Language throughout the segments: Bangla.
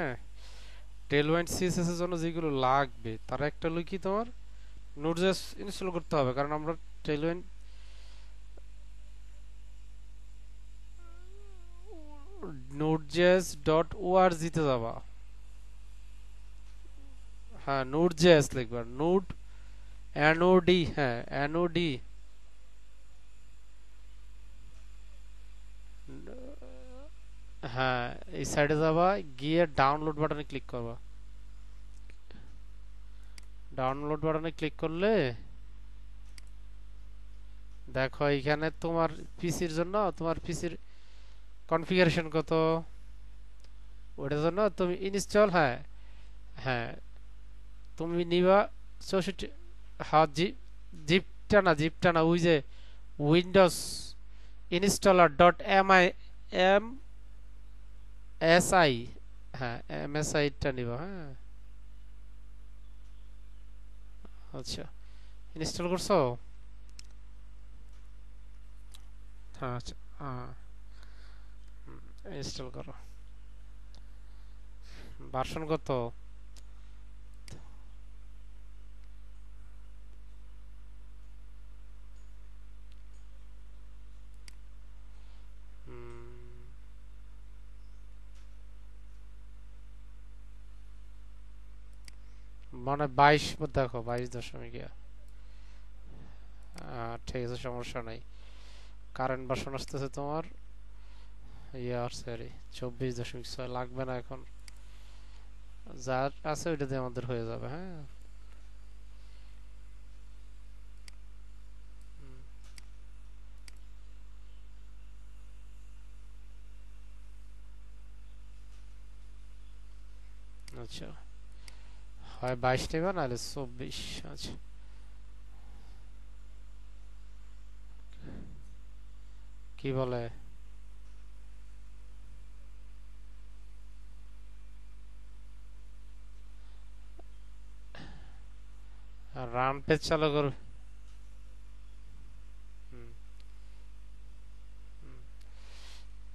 হ্যাঁ, টেলওয়াইন্ড সিএসএস এর জন্য যেগুলো লাগবে তার একটা হলো কি তোমার নোড.জেএস ইনস্টল করতে হবে, কারণ আমরা টেলওয়াইন্ড নোড.জেএস.org তে যাবা। হ্যাঁ, নোড.জেএস লিখবা, নোড এনওডি, হ্যাঁ এনওডি। হ্যাঁ, এই সাইডে যাবা, গিয়ে ডাউনলোড বাটনে ক্লিক করবা। ডাউনলোড বাটনে ক্লিক করলে দেখো এখানে তোমার পিসির জন্য তোমার পিসির কনফিগারেশন কত, ওটার জন্য তুমি ইনস্টল, হ্যাঁ হ্যাঁ তুমি নিবা 64। হ্যাঁ, জিপটা না, ওই যে Windows installer dot M S I, হ্যাঁ এমএসআই টা নিবা। হ্যাঁ, আচ্ছা, ইনস্টল করছো? হ্যাঁ আচ্ছা, হ্যাঁ ইনস্টল করো। ভার্সন কত? মানে 22, দেখো 22 দশমিক ঠিক আছে, সমস্যা নাই। কারেন্ট ভার্সন আসতেছে তোমার ইয়ার সরি 24.6 লাগবে না এখন, যা আছে ওইটাতে আমাদের হয়ে যাবে। হ্যাঁ, আচ্ছা, হয় 22 নেবা নাহলে 24। আচ্ছা, কি বলে? রান পেজ চালু করবে। হুম, হুম।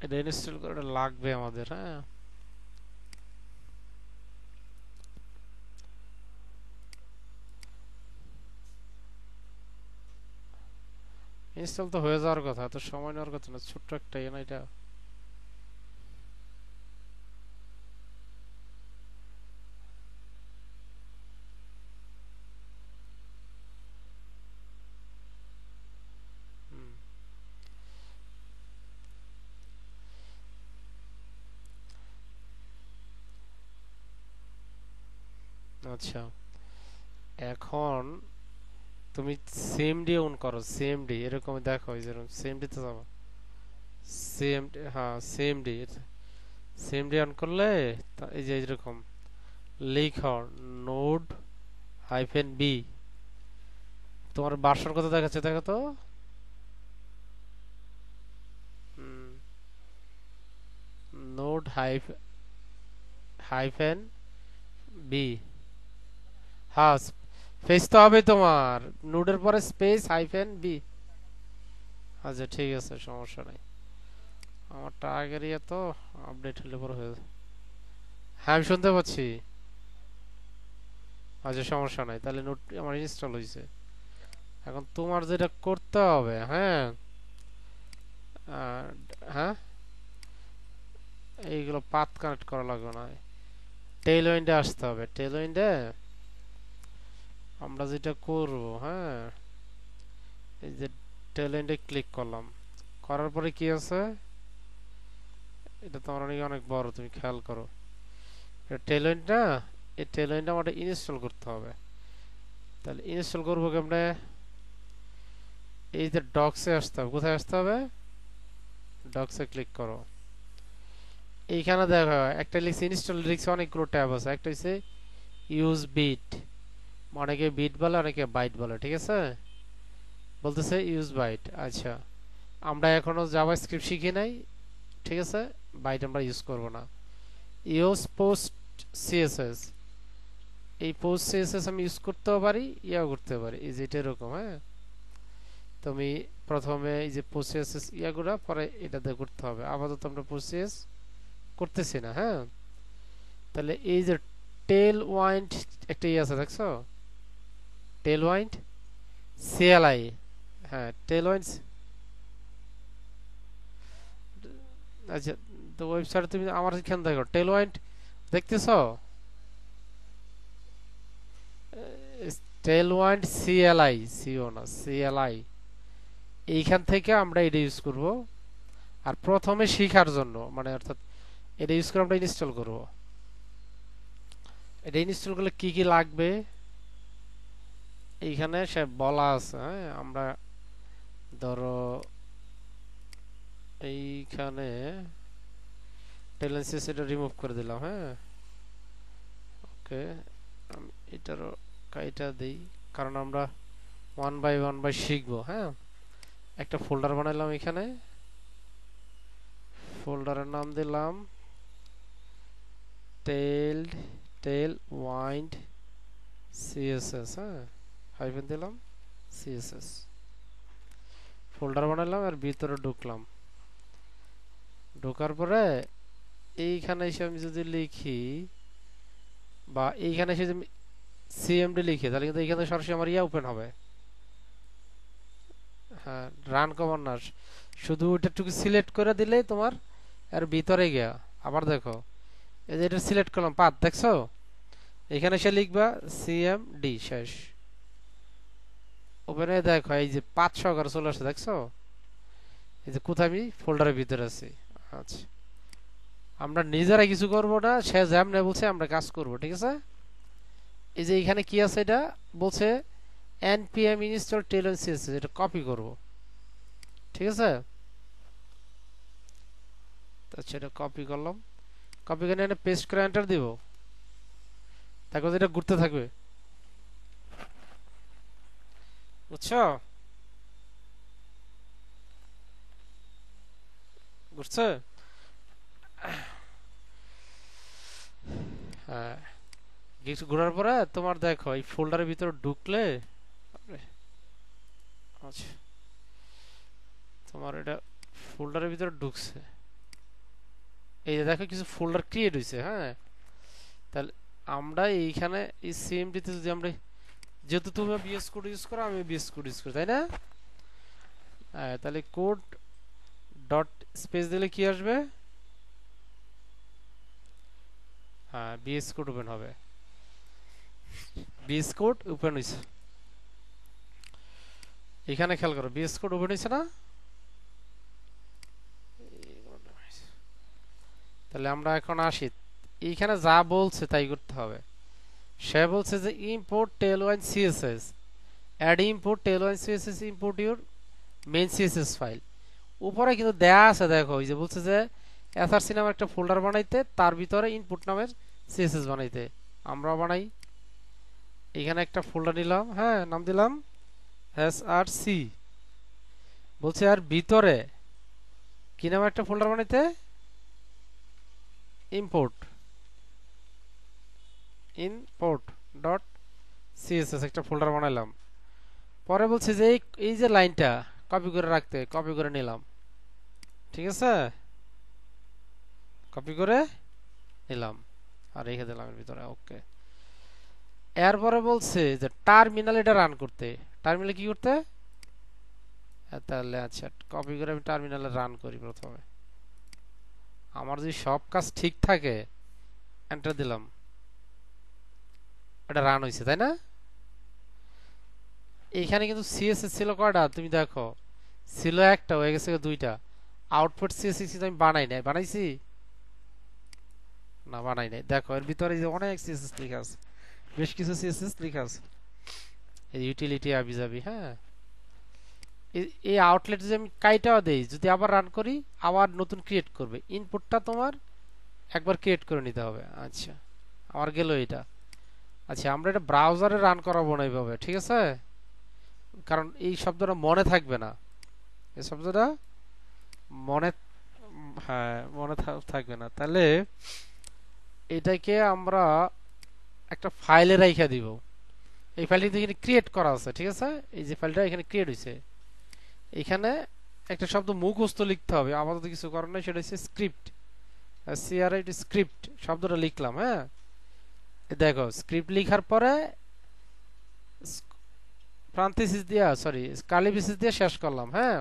এটা ইনস্টল করে লাগবে আমাদের। হ্যাঁ, ইনস্টল তো হয়ে যাওয়ার কথা, তো সময় নেওয়ার কথা না, ছোট্ট একটা ইয়ে না এটা। হুম, আচ্ছা, এখন তুমি সিএমডি অন করো, সিএমডি এরকম দেখো, এই যেরকম সিএমডি তে যাবো। সিএমডি, হ্যাঁ সিএমডি, সিএমডি অন করলে এই যে এরকম লিখো নোড হাইফেন বি। তোমার ভার্সন কত দেখাচ্ছে দেখো তো। Node hyphen B. হ্যাঁ, স্পেস তো হবে তোমার, নোডের পরে স্পেস হাইফেন বি। আচ্ছা ঠিক আছে, সমস্যা নাই। আমারটা আগের ইয়ে তো, আপডেট হলে পরে হয়ে যাবে। হ্যাঁ আমি শুনতে পাচ্ছি। আচ্ছা সমস্যা নাই, তাহলে নোট আমার ইনস্টল হয়েছে। এখন তোমার যেটা করতে হবে, হ্যাঁ হ্যাঁ, এইগুলো পাথ কানেক্ট করা লাগবে না, টেল উইন্ডে আসতে হবে। টেল উইন্ডে আমরা যেটা করব, হ্যাঁ এই যে টেল উইন্ডে ক্লিক করলাম, করার পরে কি আছে, এটা তোমার অনেক অনেক বড়, তুমি খেয়াল করো। টেল উইন্ড না, এই টেল উইন্ডটা আমাদের ইনস্টল করতে হবে। তাহলে ইনস্টল করবো কেমনে? এই যে ডক্সে আসতে হবে, কোথায় আসতে হবে, ডক্সে ক্লিক করো। এইখানে দেখো একটা লিখছে ইনস্টল, লিখছে অনেকগুলো ট্যাব আছে, একটা হচ্ছে ইউজ বিট, অনেকে বিট বলে অনেকে বাইট বলে, ঠিক আছে, বলতেছে ইউজ বাইট। আচ্ছা, আমরা এখনো জাভাস্ক্রিপ্ট শিখি নাই, ঠিক আছে, বাইট আমরা ইউজ করব না। ইউজ পোস্ট সিএসএস, এই পোস্ট সিএসএস আমি ইউজ করতেও পারি, ইয়াও করতে পারি, এই যে এটা এরকম। হ্যাঁ, তুমি প্রথমে এই যে পোস্ট সিএসএস ইয়াগুলো পরে এটা দিয়ে করতে হবে, আপাতত আমরা পোস্ট সিএস করতেছি না। হ্যাঁ, তাহলে এই যে টেল ওয়াইন্ড একটা ই আছে দেখছো, টেল ওয়াইন্ড সিএলআই। হ্যাঁ টেল ওয়াইন্ড। আচ্ছা, তো ওয়েবসাইটে তুমি আমার এখানে দেখো টেল ওয়াইন্ড দেখতেছো, টেল ওয়াইন্ড সিএলআই, সিও না সিএলআই। এইখান থেকে আমরা এটা ইউজ করব। আর প্রথমে শেখার জন্য মানে অর্থাৎ এটা ইউজ করে আমরা ইনস্টল করব। এটা ইনস্টল করলে কি কি লাগবে এইখানে সে বলা আছে। হ্যাঁ আমরা ধরো এইখানে টেলেন্সিস এটা রিমুভ করে দিলাম। হ্যাঁ ওকে, আমি এটারও কাইটা দেই কারণ আমরা ওয়ান বাই শিখবো। হ্যাঁ একটা ফোল্ডার বানাইলাম, এখানে ফোল্ডারের নাম দিলাম টেল ওয়াইন্ড সিএসএস। হ্যাঁ হাইফেন দিলাম সিএসএস, ফোল্ডার বানাইলাম আর ভিতরে ঢুকলাম। ঢোকার পরে এইখানে এসে আমি যদি লিখি বা এইখানে এসে যদি সিএমডি লিখি তাহলে কিন্তু এইখানে সরাসরি আমার ইয়া ওপেন হবে। হ্যাঁ রান কমান্ড না, শুধু ওইটাটুকু সিলেক্ট করে দিলেই তোমার এর ভিতরে গিয়া আবার দেখো এই যে এটা সিলেক্ট করলাম পাথ, দেখছো এখানে এসে লিখবা সিএমডি শেষ, ওপেনে দেখো এই যে পাথ সহকারে চলে আসছে, দেখছো এই যে কোথায় আমি ফোল্ডারের ভিতরে আছি। আচ্ছা আমরা নিজেরা কিছু করব না, সে যেমন বলছে আমরা কাজ করব। ঠিক আছে, এই যে এখানে কি আছে এটা বলছে npm install tailwind css, এটা কপি করব। ঠিক আছে, আচ্ছা এটা কপি করলাম, কপি করে এনে পেস্ট করে এন্টার দিব। দেখো এটা ঘুরতে থাকবে, বুঝছো ঘুরছে। হ্যাঁ কিছু ঘোরার পরে তোমার দেখো এই ফোল্ডারের ভিতরে ঢুকলে আচ্ছা তোমার এটা ফোল্ডারের ভিতরে ঢুকছে, এই যে দেখো কিছু ফোল্ডার ক্রিয়েট হয়েছে। হ্যাঁ তাহলে আমরা এইখানে এই সিএমডিতে যদি আমরা, যেহেতু তুমি বিএস কোড ইউজ করো আমি বিএস কোড ইউজ করি তাই না, তাহলে কোড ডট স্পেস দিলে কি আসবে, হ্যাঁ বিএস কোড ওপেন হবে। বিএস কোড ওপেন হয়েছে, এখানে খেয়াল করো বিএস কোড ওপেন হয়েছে না। তাহলে আমরা এখন আসি, এইখানে যা বলছে তাই করতে হবে। সে বলছে যে import tailwind css, add import tailwind css, import your main css file. উপরে কিন্তু দেয়া আছে দেখো, এই যে বলছে যে src নামে একটা ফোল্ডার বানাইতে, তার ভিতরে ইনপুট নামের css বানাইতে। আমরা বানাই, এখানে একটা ফোল্ডার নিলাম, হ্যাঁ নাম দিলাম src, বলছে আর ভিতরে কি নামে একটা ফোল্ডার বানাইতে, import ডট সিএসএস একটা ফোল্ডার বানাইলাম। পরে বলছে যে এই যে লাইনটা কপি করে রাখতে, কপি করে নিলাম। ঠিক আছে, কপি করে নিলাম আর রেখে দিলাম এর ভিতরে। ওকে, এরপরে বলছে যে টার্মিনাল এটা রান করতে, টার্মিনালে কি করতে, তাহলে আচ্ছা কপি করে আমি টার্মিনালে রান করি। প্রথমে আমার যদি সব কাজ ঠিক থাকে এন্টার দিলাম, এটা রান হয়েছে তাই না। এইখানে কিন্তু সিএসএস ছিল কয়টা তুমি দেখো, ছিল একটা, হয়ে গেছে দুইটা। আউটপুট সিএসএস আমি বানাই নাই, বানাইছি না বানাই নাই। দেখো এর ভিতরে যে অনেক সিএসএস লেখা আছে, বেশ কিছু সিএসএস লেখা আছে, এই ইউটিলিটি আবি যাবি। হ্যাঁ এই আউটলেট যদি আমি কাইটাও দেই, যদি আবার রান করি আবার নতুন ক্রিয়েট করবে, ইনপুটটা তোমার একবার ক্রিয়েট করে নিতে হবে। আচ্ছা আমার গেল এটা। আচ্ছা আমরা এটা ব্রাউজারে রান করাবো না এইভাবে, ঠিক আছে, কারণ এই শব্দটা মনে থাকবে না, এই শব্দটা মনে, হ্যাঁ মনে থাকবে না। তাহলে এটাকে আমরা একটা ফাইলে রাইখা দিব। এই ফাইলটি এখানে ক্রিয়েট করা আছে, ঠিক আছে, এই যে ফাইলটা এখানে ক্রিয়েট হয়েছে, এখানে একটা শব্দ মুখস্থ লিখতে হবে, আপাতত কিছু করার নাই, সেটা হচ্ছে স্ক্রিপ্ট। সিআরআই স্ক্রিপ্ট শব্দটা লিখলাম। হ্যাঁ, দেখো স্ক্রিপ্ট লিখার পরে প্যারেনথেসিস দিয়া সরি কার্লি ব্রেসিস দিয়ে শেষ করলাম। হ্যাঁ,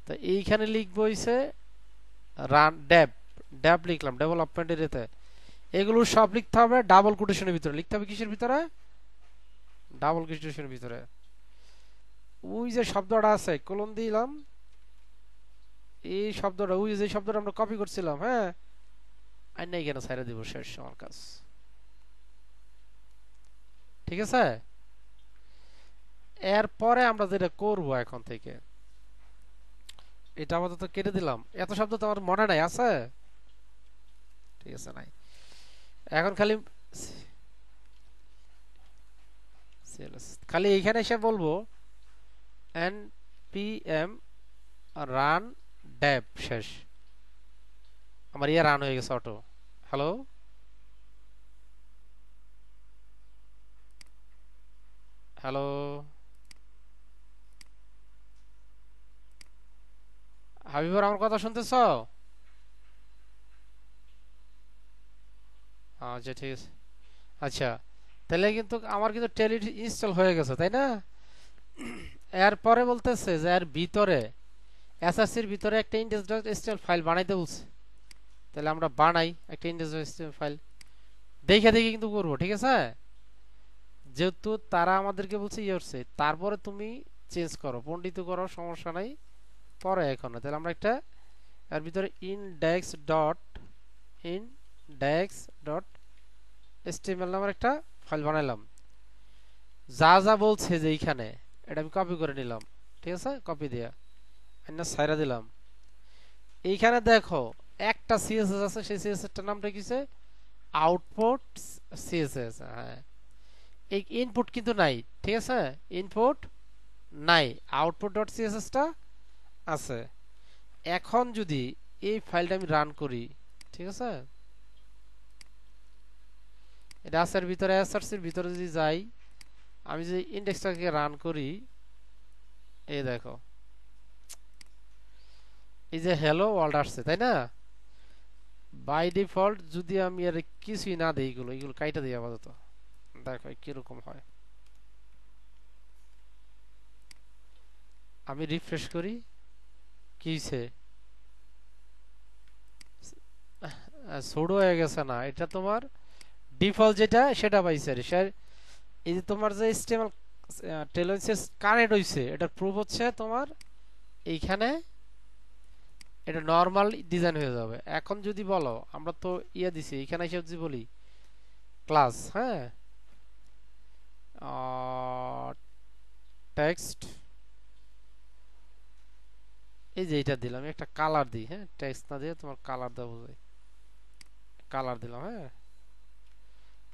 তো এইখানে লিখবো হইছে রান ডেভ, ডেভ লিখলাম ডেভেলপমেন্ট এরিয়াতে। এগুলো সব লিখতে হবে ডাবল কোটেশনের ভিতরে, লিখতে হবে কিসের ভিতরে? ডাবল কোটেশনের ভিতরে। ওই যে শব্দটা আছে কোলন দিলাম, এই শব্দটা ওই যে শব্দটা আমরা কপি করছিলাম। হ্যাঁ, আর নাই কেন ছাইরা দিব, শেষ আমার কাজ। ঠিক আছে, এরপরে আমরা যেটা করব এখন থেকে, এটা আপাতত কেটে দিলাম। এত শব্দ তো আমার মনে নাই, আছে? ঠিক আছে, নাই। এখন খালি খালি এইখানে এসে বলবো npm রান ডেভ, শেষ। আমার ইয়ে রান হয়ে গেছে অটো। হ্যালো, হ্যালো, হাবিবর আমার কথা শুনতেছ? আচ্ছা ঠিক আছে। আচ্ছা, তাহলে কিন্তু আমার কিন্তু টেলি ইনস্টল হয়ে গেছে, তাই না? এরপরে বলতেছে যে এর ভিতরে এসআরসির ভিতরে একটা index.html ফাইল বানাইতে বলছে। তাহলে আমরা বানাই একটা index.html ফাইল, দেখে দেখে কিন্তু করবো। ঠিক আছে, যেহেতু তারা আমাদেরকে বলছে ইয়ে, তারপরে তুমি চেঞ্জ করো, পণ্ডিত করো, সমস্যা নাই, পরে এখন না। তাহলে আমরা একটা এর ভিতরে index.html নামের একটা ফাইল বানাইলাম। যা যা বলছে যে এইখানে, এটা আমি কপি করে নিলাম। ঠিক আছে, কপি দিয়া না সাইরা দিলাম। এইখানে দেখো একটা সিএসএস আছে, সেই সিএসএসটার নামটা কিছে আউটপুট সিএসএস। হ্যাঁ, এই ইনপুট কিন্তু নাই। ঠিক আছে, ইনপুট নাই, আউটপুট ডট সিএসএসটা আছে। এখন যদি এই ফাইলটা আমি রান করি, ঠিক আছে, রাসের ভিতরে এসআরসির ভিতরে যদি যাই, আমি যদি ইন্ডেক্সটাকে রান করি, এই দেখো এই যে হ্যালো ওয়ার্ল্ড আসছে, তাই না? বাই ডিফল্ট যদি আমি আর কিছুই না দিই, এগুলো কাইটা দিই আপাতত, দেখো কিরকম হয়। আমি রিফ্রেশ করি, কি হয়েছে? ছোট হয়ে গেছে না, এটা তোমার ডিফল্ট যেটা সেটা পাইছে। এই যে তোমার যে স্টেমাল টেলোসিস কারেক্ট হইছে, এটা প্রুফ হচ্ছে তোমার এইখানে এটা নরমাল ডিজাইন হয়ে যাবে। এখন যদি বলো, আমরা তো ইয়ে দিছি এখানে এসে যদি বলি ক্লাস, হ্যাঁ, টেক্সট, এই যে এটা দিলাম, একটা কালার দিই। হ্যাঁ, টেক্সট না দিয়ে তোমার কালার দেওয়া বোঝায়, কালার দিলাম। হ্যাঁ,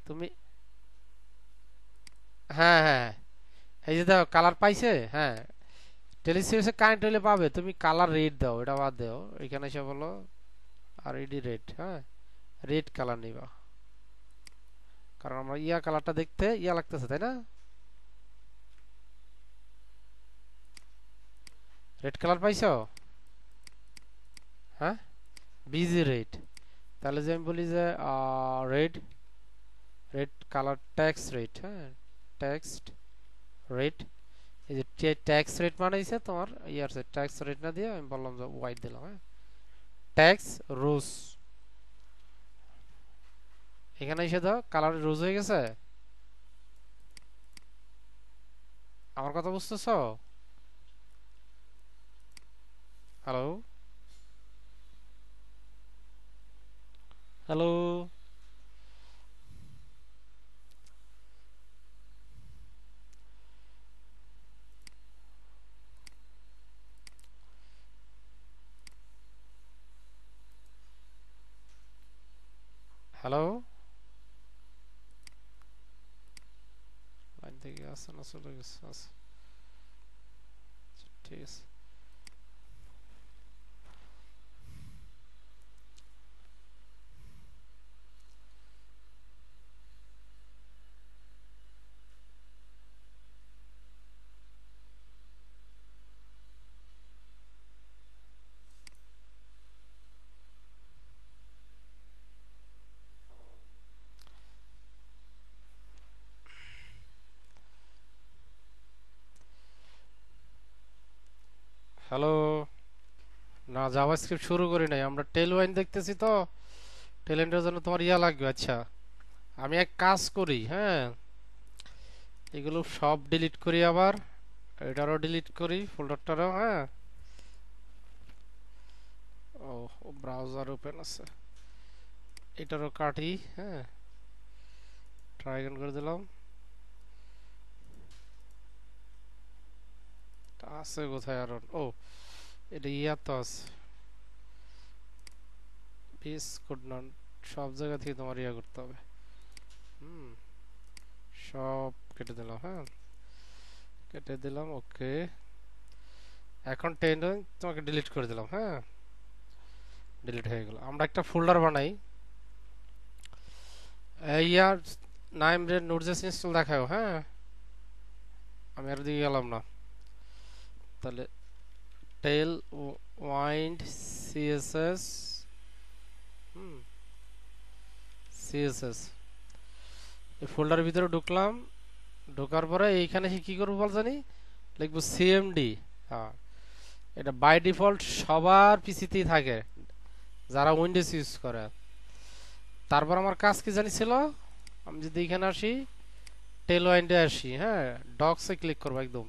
তুমি হ্যাঁ হ্যাঁ এই যে দেখো কালার পাইছে। হ্যাঁ, টেলিসিউসে কারেন্ট হইলে পাবে, তুমি কালার রেড দাও, এটা বাদ দাও। এখানে এসে বলো আর ইডি রেড। হ্যাঁ, রেড কালার নিবা, কারণ আমরা ইয়া কালারটা দেখতে ইয়া লাগতেছে, তাই না? রেড কালার পাইছো? হ্যাঁ, বিজি রেড। তাহলে যে আমি বলি যে red, red colour text red. হ্যাঁ, টেক্সট রেড, এই যে ট্যাক্স রেট বানাইছে তোমার ইয়ার সে ট্যাক্স রেট না দিয়ে আমি বললাম যে হোয়াইট দিলাম। হ্যাঁ, ট্যাক্স রোজ, এখানে এসে দাও কালার রোজ হয়ে গেছে। আমার কথা বুঝতেছো? হ্যালো, হ্যালো, হ্যালো, লাইন থেকে আসছে না, চলে গেছে। আচ্ছা, ঠিক আছে। জাভাস্ক্রিপ্ট শুরু করি নাই, আমরা টেলওয়াইন দেখতেছি তো। টেলওয়াইনের জন্য তোমার ইয়া লাগবে। আচ্ছা আমি এক কাজ করি, হ্যাঁ এগুলো সব ডিলিট করি, আবার এটারও ডিলিট করি, ফোল্ডারটারও। হ্যাঁ ও ব্রাউজার ওপেন আছে, এটারও কাটি। হ্যাঁ ট্রাই করে দিলাম। আছে কোথায় আর? ও এটা ইয়া তো আছে, পিস কোড নট, সব জায়গা থেকে তোমার ইয়া করতে হবে। সব কেটে দিলাম। হ্যাঁ কেটে দিলাম, ওকে। এখন তোমাকে ডিলিট করে দিলাম। হ্যাঁ ডিলিট হয়ে গেল। আমরা একটা ফোল্ডার বানাই, ইয়ার নাইম রে নোটজেস ইনস্টল দেখাও। হ্যাঁ আমি আর দিকে গেলাম না, তাহলে টেল ওয়াইন্ড সিএসএস সিএসএস এই ফোল্ডারের ভিতরে ঢুকলাম। ঢোকার পরে এইখানে কি করবো বল জানি, লিখবো সিএমডি। হ্যাঁ এটা বাই ডিফল্ট সবার পিসিতেই থাকে যারা উইন্ডোজ ইউজ করে। তারপর আমার কাজ কি জানি ছিল, আমি যদি এখানে আসি টেল ওয়াইন্ডে আসি, হ্যাঁ ডক্সে ক্লিক করবো, একদম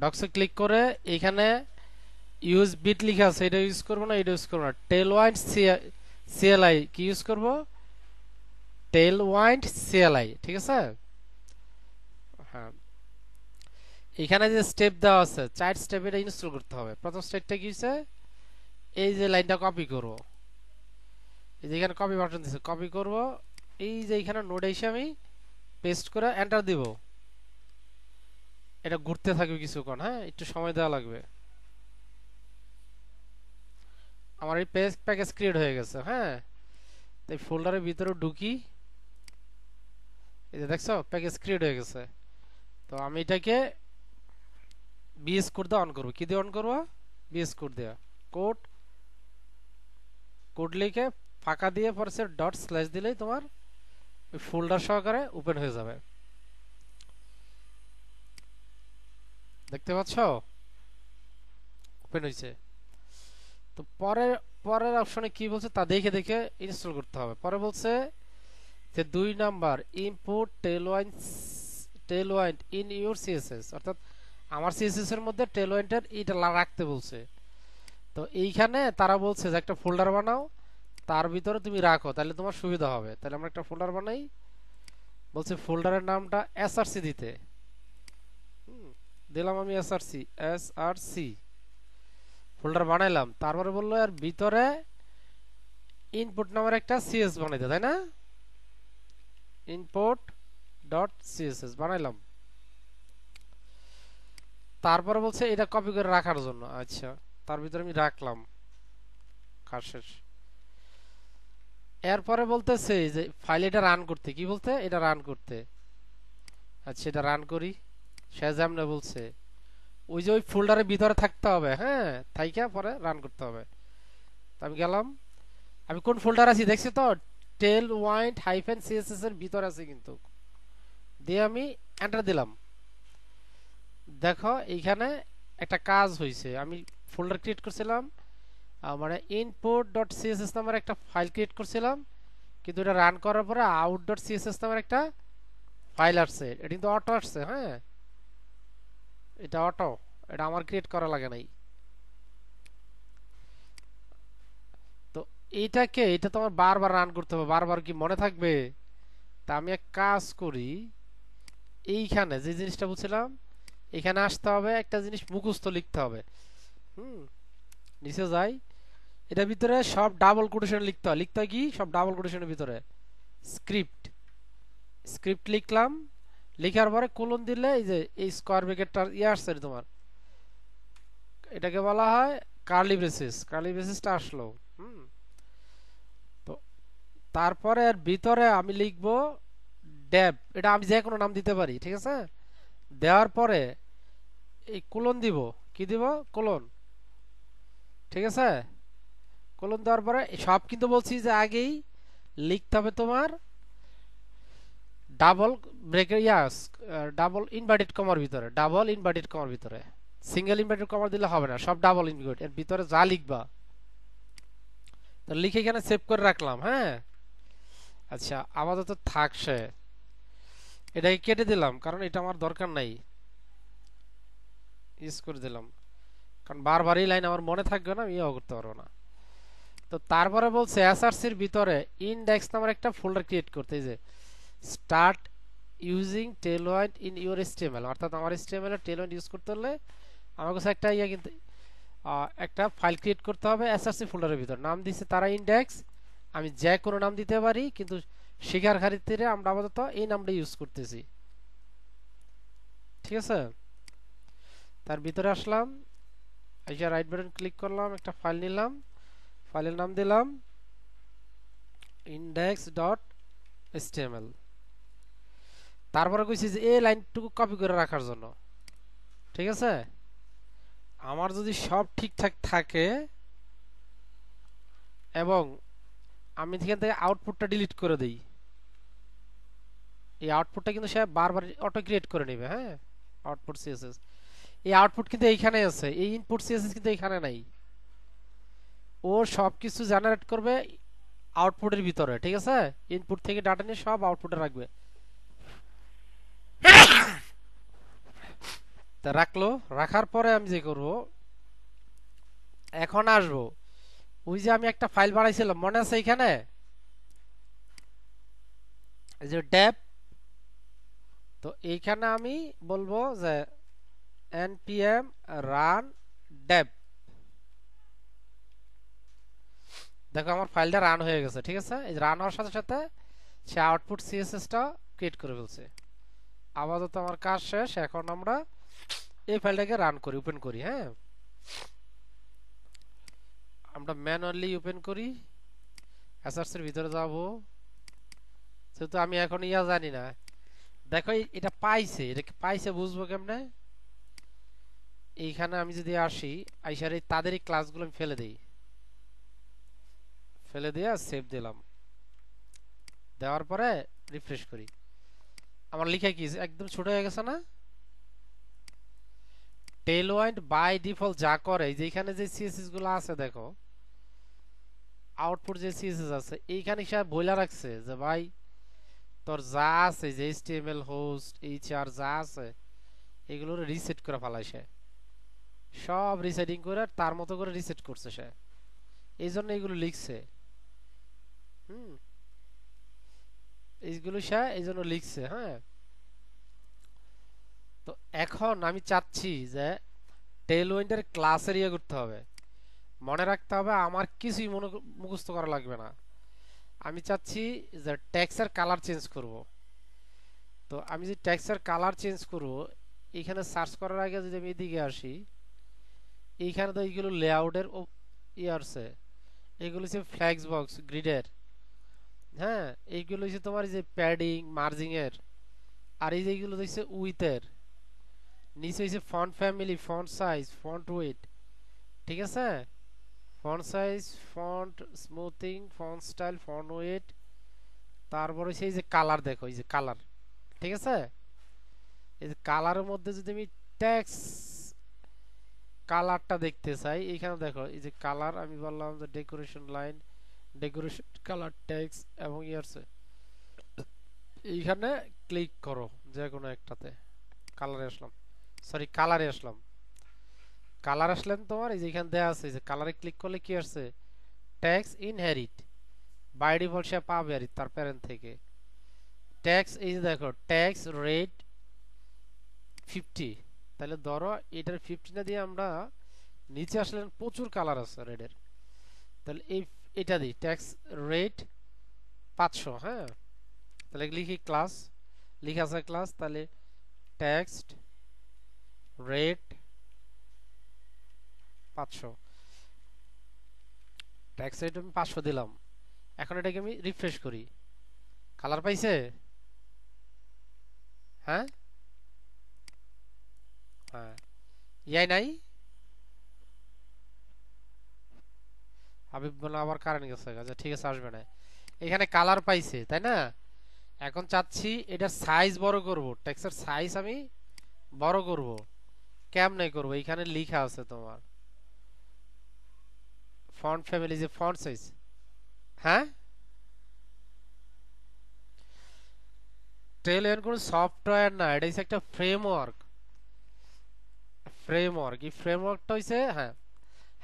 ডক্সে ক্লিক করে এখানে ইউজ বিট লেখা আছে, এটা ইউজ করবো না, এটা ইউজ করবো না। টেল ওয়াইন্ড সিএলআই কি ইউজ করবো, টেল ওয়াইন্ড সিএলআই, ঠিক আছে। হ্যাঁ এখানে যে স্টেপ দেওয়া আছে 4 স্টেপ, এটা ইনস্টল করতে হবে। প্রথম স্টেপটা কি হচ্ছে, এই যে লাইনটা কপি করব, এই যে এখানে কপি বাটন দিছে, কপি করব, এই যে এখানে নোড এসে আমি পেস্ট করে এন্টার দিব। এটা ঘুরতে থাকবে কিছুক্ষণ, হ্যাঁ একটু সময় দেওয়া লাগবে। আমার এই প্যাকেজ ক্রিয়েট হয়ে গেছে। হ্যাঁ এই ফোল্ডারের ভিতরে ঢুকি, এই যে দেখছো প্যাকেজ ক্রিয়েট হয়ে গেছে। তো আমি এটাকে বিএস কোড দিয়ে অন করব। কি দিয়ে অন করব, বিএস কোড দিয়ে, কোড লিখে ফাঁকা দিয়ে পরে ডট স্ল্যাশ দিলেই তোমার ওই ফোল্ডার সহকারে ওপেন হয়ে যাবে। দেখতে পাচ্ছ ওপেন হয়েছে। তো পরের অপশনে কি বলছে তা দেখে দেখে ইনস্টল করতে হবে। পরে বলছে যে 2 number import Tailwind in your CSS, অর্থাৎ আমার সিএসএস এর মধ্যে টেলওয়াইন্ডের এটা রাখতে বলছে। তো এইখানে তারা বলছে যে একটা ফোল্ডার বানাও, তার ভিতরে তুমি রাখো, তাহলে তোমার সুবিধা হবে। তাহলে আমরা একটা ফোল্ডার বানাই, বলছে ফোল্ডারের নামটা এসআরসি দিতে। দিলাম আমি এসআরসি ফোল্ডার বানাইলাম। তারপরে বললো এর ভিতরে ইনপুট নামের একটা সিএস বানাইতে, তাই না, ইনপুট ডট সিএসএস বানাইলাম। তারপরে বলছে এটা কপি করে রাখার জন্য। আচ্ছা তার ভিতরে আমি রাখলাম, কাজ শেষ। এরপরে বলতেছে যে ফাইল এটা রান করতে, কি বলতে, এটা রান করতে। আচ্ছা এটা রান করি, শেজাম না বলছে ওই যে ওই ফোল্ডারের ভিতরে থাকতে হবে। হ্যাঁ থাইকা পরে রান করতে হবে। আমি গেলাম, আমি কোন ফোল্ডার আছি দেখছি তো, টেল ওয়াইন্ড হাইফেন সিএসএস এর ভিতরে আছে কিন্তু। দিয়ে আমি এন্টার দিলাম। দেখো এইখানে একটা কাজ হয়েছে, আমি ফোল্ডার ক্রিয়েট করছিলাম, মানে ইনপুট ডট সিএসএস নামের একটা ফাইল ক্রিয়েট করছিলাম, কিন্তু এটা রান করার পরে আউট ডট সিএসএস নামের একটা ফাইল আসছে। এটা কিন্তু অটো আসছে। হ্যাঁ এটা অটো, এটা আমার ক্রিয়েট করা লাগে নাই। তো এটা তোমার বারবার রান করতে হবে, বারবার কি মনে থাকবে। তা আমি এক কাজ করি, এইখানে যে জিনিসটা বলছিলাম এখানে আসতে হবে, একটা জিনিস মুখস্থ লিখতে হবে। নিচে যাই, এটার ভিতরে সব ডাবল কোটেশন লিখতে হয়। কি সব ডাবল কোটেশনের ভিতরে স্ক্রিপ্ট লিখলাম। লিখার পরে কোলন দিলে এই যে এই স্কয়ার ব্র্যাকেটটা আসছে তোমার, এটাকে বলা হয় কার্লি ব্রেসেস। কার্লি ব্রেসেসটা আসলো। তো তারপরে এর ভিতরে আমি লিখব ডেপ, এটা আমি যে কোনো নাম দিতে পারি, ঠিক আছে। দেওয়ার পরে এই কোলন দিব, কি দিব, কোলন, ঠিক আছে। কোলন দেওয়ার পরে সব কিন্তু বলছি যে আগেই লিখতে হবে তোমার ডাবল ব্রেকেট, ডাবল ইনভার্টেড কমার ভিতরে, ডাবল ইনভার্টেড কমার ভিতরে। সিঙ্গেল ইনভার্টেড কমা দিলে হবে না, সব ডাবল ইনভার্টেড। এর ভিতরে যা লিখবা তো লিখে এখানে সেভ করে রাখলাম। হ্যাঁ, আচ্ছা আপাতত থাকছে, এটাকে কেটে দিলাম কারণ এটা আমার দরকার নাই, ইউজ করে দিলাম কারণ বারবার এই লাইন আমার মনে থাকবে না, আমি ইয়েও করতে পারবো না। তো তারপরে বলছে এসআরসির ভিতরে ইনডেক্স নামের একটা ফোল্ডার ক্রিয়েট করতে, এই যে start using Tailwind in your HTML, অর্থাৎ আমার এসটিএমএল এর টেলওয়াইন্ড ইউজ করতে হলে আমার কাছে একটা কিন্তু একটা ফাইল ক্রিয়েট করতে হবে এসআরসি ফোল্ডারের ভিতর। নাম দিছে তারা ইনডেক্স, আমি যে কোনো নাম দিতে পারি, কিন্তু শিখার খাতিরে আমরা আপাতত এই নামটা ইউজ করতেছি। ঠিক আছে, তার ভিতরে আসলাম, এই রাইট বাটন ক্লিক করলাম, একটা ফাইল নিলাম, ফাইলের নাম দিলাম index.html। তারপরে কইছি যে এই লাইনটুকু কপি করে রাখার জন্য। ঠিক আছে, আমার যদি সব ঠিকঠাক থাকে এবং আমি এখান থেকে আউটপুটটা ডিলিট করে দেই, এই আউটপুটটা কিন্তু সে বারবার অটো ক্রিয়েট করে নেবে। হ্যাঁ, আউটপুট সিএসএস, এই আউটপুট কিন্তু এইখানে আছে, এই ইনপুট সিএসএস কিন্তু এইখানে নাই। ও সবকিছু জেনারেট করবে আউটপুটের ভিতরে। ঠিক আছে, ইনপুট থেকে ডাটা নিয়ে সব আউটপুটে রাখবে। তা রাখলো, রাখার পরে আমি যে করব, এখন আসবো ওই যে আমি একটা ফাইল বানাইছিলাম মনে আছে এখানে, এই যে ডেপ, তো এইখানে আমি বলবো যে npm run dev। দেখো আমার ফাইলটা রান হয়ে গেছে। ঠিক আছে, এই রান হওয়ার সাথে সাথে সে আউটপুট সিএসএস টা ক্রিয়েট করে ফেলছে। আপাতত আমার কাজ শেষ, এখন আমরা এই ফাইলটাকে রান করি, ওপেন করি। হ্যাঁ, আমরা ম্যানুয়ালি ওপেন করি, এসআরসি এর ভিতরে যাব, যেহেতু আমি এখন ইয়া জানি না। দেখো এটা পাইছে, এটা পাইছে বুঝবো কেমনে, এইখানে আমি যদি আসি, আইসার এই তাদেরই ক্লাসগুলো আমি ফেলে দেই, ফেলে দিয়ে সেভ দিলাম, দেওয়ার পরে রিফ্রেশ করি, আমার লিখা কি একদম ছোট হয়ে গেছে না। টেলওয়াইন্ড বাই ডিফল্ট যা করে, যে এখানে যে সিএসএস গুলো আছে দেখো, আউটপুট যে সিএসএস আছে এইখানে সব বইলা রাখছে যে ভাই তোর যা আছে, যে এইচটিএমএল হোস্ট এইচআর যা আছে এগুলো রিসেট করে ফেলাইছে, সব রিসেটিং করে তার মতো করে রিসেট করছে সে, এই জন্য এগুলো লিখছে। এইগুলো সে এই জন্য লিখছে। হ্যাঁ, তো এখন আমি চাচ্ছি যে টেলওয়াইন্ডের ক্লাসের ইয়ে করতে হবে, মনে রাখতে হবে, আমার কিছুই মুখস্থ করা লাগবে না। আমি চাচ্ছি যে টেক্সটের কালার চেঞ্জ করব। তো আমি যে টেক্সটের কালার চেঞ্জ করব, এখানে সার্চ করার আগে যদি আমি এদিকে আসি, এইখানে তো এইগুলো লেআউটের ইয়ে আছে, এগুলো হচ্ছে ফ্ল্যাক্স বক্স গ্রিডের। হ্যাঁ, এইগুলো হচ্ছে তোমার যে প্যাডিং মার্জিং এর, আর এই যেগুলো হচ্ছে উইথের, নিচে হচ্ছে font family, font size, font wait. ঠিক আছে, font size, font smoothing, font style, font wait, তারপরে সেই যে কালার, দেখো এই যে কালার। ঠিক আছে, এই যে কালারের মধ্যে যদি আমি টেক্সট কালারটা দেখতে চাই, এখানে দেখো এই যে কালার, আমি বললাম যে decoration line, decoration colour text এবং ইয়ারছে, এইখানে ক্লিক করো যে কোনো একটাতে, কালারে আসলাম, সরি কালারে আসলাম, কালার আসলেন তোমার এই যে এখানে দেয়া আছে, যে কালারে ক্লিক করলে কি আসছে, টেক্সট ইনহেরিট বাই ডিফল্ট সে পাবে আর তার প্যারেন্ট থেকে টেক্সট, এই যে দেখো টেক্সট রেট 50, তাহলে ধরো এটার 50 না দিয়ে আমরা নিচে আসলেন প্রচুর কালার আছে রেডের, তাহলে এটা দিই টেক্সট রেট 500। হ্যাঁ, তাহলে লিখি ক্লাস, লিখা আছে ক্লাস, তাহলে টেক্সট রেট 500, টেক্সট রেট আমি 500 দিলাম। এখন এটাকে আমি রিফ্রেশ করি, কালার পাইছে। হ্যাঁ, হ্যাঁ, ইয়াই নাই, হাবিব বলে আবার কারেন্ট গেছে, আচ্ছা ঠিক আছে আসবে না, এখানে কালার পাইছে তাই না। এখন চাচ্ছি এটার সাইজ বড় করব, টেক্সটের সাইজ আমি বড় করব, কেমনে করবো, এখানে লেখা আছে তোমার ফন্ট ফ্যামিলি, যে ফন্ট সাইজ। হ্যাঁ, টেলওয়েন কোন সফটওয়্যার না, এটা হচ্ছে একটা ফ্রেমওয়ার্ক। এই ফ্রেমওয়ার্কটা হইছে, হ্যাঁ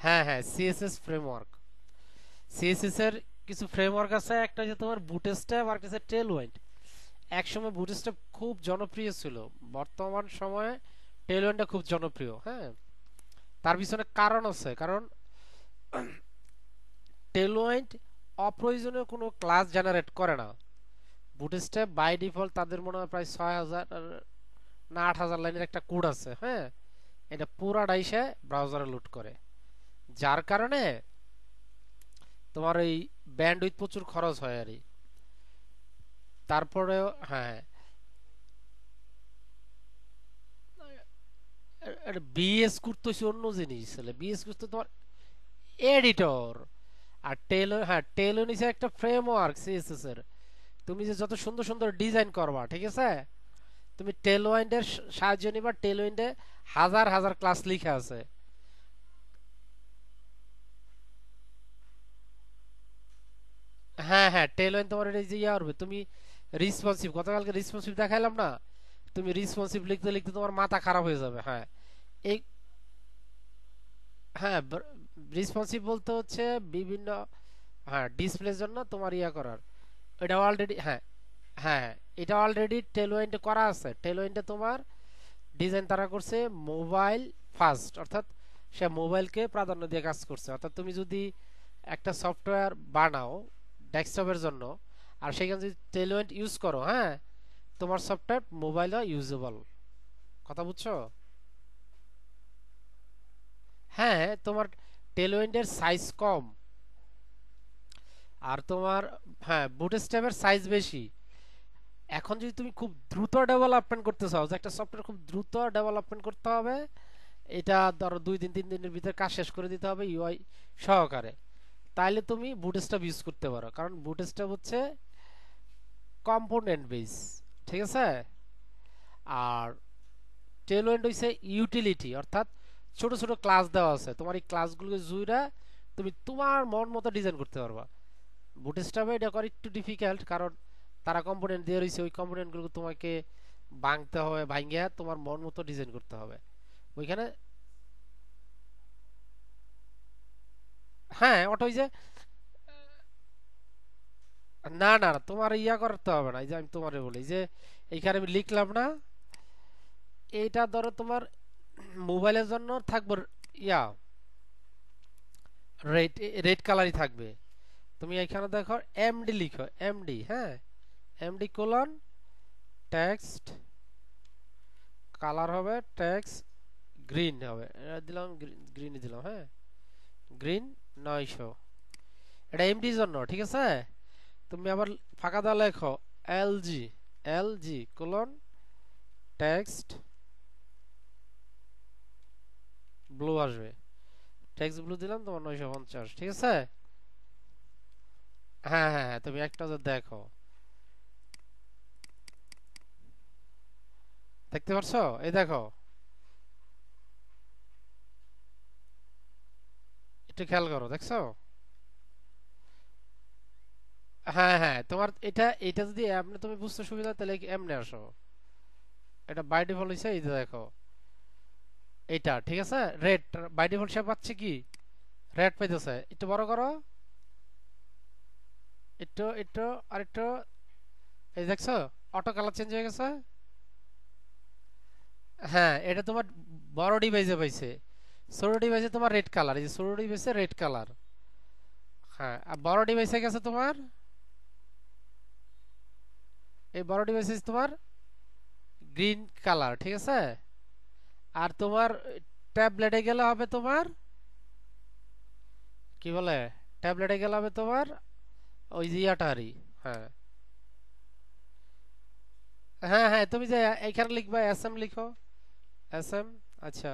হ্যাঁ হ্যাঁ, সিএসএস ফ্রেমওয়ার্ক। সিএসএস এর কিছু ফ্রেমওয়ার্ক আছে, একটা হচ্ছে তোমার বুটস্ট্র্যাপ আর একটা হচ্ছে টেলওয়েন্ট। একসময় বুটস্ট্র্যাপ খুব জনপ্রিয় ছিল, বর্তমান সময়ে টেলওয়েন্টটা খুব জনপ্রিয়। হ্যাঁ, তার পিছনে কারণ আছে, কারণ টেলওয়েন্ট অপ্রয়োজনীয় কোনো ক্লাস জেনারেট করে না। বুটস্ট্র্যাপ বাই ডিফল্ট তাদের মনে হয় প্রায় 6000 না 8000 লাইনের একটা কোড আছে। হ্যাঁ, এটা পুরাটাই সে ব্রাউজারে লোড করে, যার কারণে তোমার এই ব্যান্ডউইথ প্রচুর খরচ হয় আর তারপরেও হ্যাঁ, বিএস করতে হচ্ছে অন্য জিনিস, বিএস করতে তোমার এডিটর। আর টেলর, হ্যাঁ টেলর নিচে একটা ফ্রেমওয়ার্ক সিএসএস এর। তুমি যে যত সুন্দর সুন্দর ডিজাইন করবা, ঠিক আছে, তুমি টেলওয়াইন্ডের সাহায্য নিবা। টেলওয়াইন্ডে হাজার হাজার ক্লাস লিখা আছে। হ্যাঁ হ্যাঁ, টেলওয়াইন্ড তোমার এটা যে ইয়া করবে, তুমি রিসপন্সিভ, গতকালকে রিসপন্সিভ দেখাইলাম না, তুমি রিসপন্সিভ লিখতে লিখতে তোমার মাথা খারাপ হয়ে যাবে। হ্যাঁ, এই, হ্যাঁ রিসপন্সিভ বলতে হচ্ছে বিভিন্ন, হ্যাঁ ডিসপ্লের জন্য তোমার ইয়া করার। এটা অলরেডি, হ্যাঁ হ্যাঁ হ্যাঁ, এটা অলরেডি টেলওয়াইন্ডে করা আছে। টেলওয়াইন্ডে তোমার ডিজাইন তারা করছে মোবাইল ফার্স্ট, অর্থাৎ সে মোবাইলকে প্রাধান্য দিয়ে কাজ করছে। অর্থাৎ তুমি যদি একটা সফটওয়্যার বানাও ডেস্কটপের জন্য, আর সেখানে যদি টেলওয়েন্ট ইউজ করো, হ্যাঁ, তোমার সফটওয়্যার মোবাইলও ইউজেবল। কথা বুঝছো? হ্যাঁ, তোমার টেলওয়েন্টের সাইজ কম, আর তোমার, হ্যাঁ বুটস্ট্র্যাপের সাইজ বেশি। এখন যদি তুমি খুব দ্রুত ডেভেলপমেন্ট করতে চাও, যে একটা সফটওয়্যার খুব দ্রুত ডেভেলপমেন্ট করতে হবে, এটা ধরো 2 দিন 3 দিনের ভিতরে কাজ শেষ করে দিতে হবে ইউআই সহকারে, তাইলে তুমি বুটস্ট্র্যাপ ইউজ করতে পারো। কারণ বুটস্ট্র্যাপ হচ্ছে কম্পোনেন্ট বেস, ঠিক আছে। আর টেলওয়েন্ট হইছে ইউটিলিটি, অর্থাৎ ছোট ছোট ক্লাস দেওয়া আছে, তোমার এই ক্লাসগুলোকে জুইরা তুমি তোমার মন মতো ডিজাইন করতে পারবা। বুটস্ট্র্যাপে এটা করা একটু ডিফিকাল্ট, কারণ তারা কম্পোনেন্ট দিয়ে রয়েছে, ওই কম্পোনেন্টগুলো তোমাকে ভাঙতে হবে, ভাঙিয়া তোমার মন মতো ডিজাইন করতে হবে ওইখানে। হ্যাঁ, ওটা ওই যে, না না না, তোমার ইয়া করতে হবে না। এই যে আমি তোমারে বলি যে এইখানে আমি লিখলাম না, এইটা ধরো তোমার মোবাইলের জন্য থাকবে ইয়া রেড, রেড কালারই থাকবে। তুমি এখানে দেখো এমডি লিখো, এমডি, হ্যাঁ এমডি কোলন টেক্সট কালার হবে টেক্সট গ্রিন হবে, এটা দিলাম গ্রিন দিলাম। হ্যাঁ, গ্রিন 900, এটা এমডির জন্য, ঠিক আছে। তুমি আবার ফাঁকা দেওয়া লেখো LG, LG colon text blue আসবে, টেক্সট ব্লু দিলাম তোমার 950, ঠিক আছে। হ্যাঁ হ্যাঁ হ্যাঁ, তুমি একটা যে দেখো, দেখতে পারছো? এই দেখো, একটু খেয়াল করো, দেখছো? হ্যাঁ হ্যাঁ, তোমার এটা, এটা যদি এমনি তুমি বুঝতে সুবিধা হয়, তাহলে এমনি আসো। এটা বাই ডিফল্ট হইছে, এই যে দেখো এটা, ঠিক আছে। রেড বাই ডিফল্ট সে পাচ্ছে কি, রেড পাইতেছে। একটু বড় করো, একটু একটু আর একটু, এই দেখছো অটো কালার চেঞ্জ হয়ে গেছে। হ্যাঁ, এটা তোমার বড় ডিভাইসে পাইছে, ছোট ডিভাইসে তোমার রেড কালার, এই যে ছোট ডিভাইসে রেড কালার। হ্যাঁ, আর বড় ডিভাইসে গেছে তোমার, এই বড় ডিভাইসে তোমার গ্রিন কালার, ঠিক আছে। আর তোমার ট্যাবলেটে গেলে হবে তোমার কি বলে, ট্যাবলেটে গেলে হবে তোমার ওই যে ইয়াটারি। হ্যাঁ হ্যাঁ হ্যাঁ, তুমি যে এইখানে লিখবা এস এম লিখো, এস এম। আচ্ছা,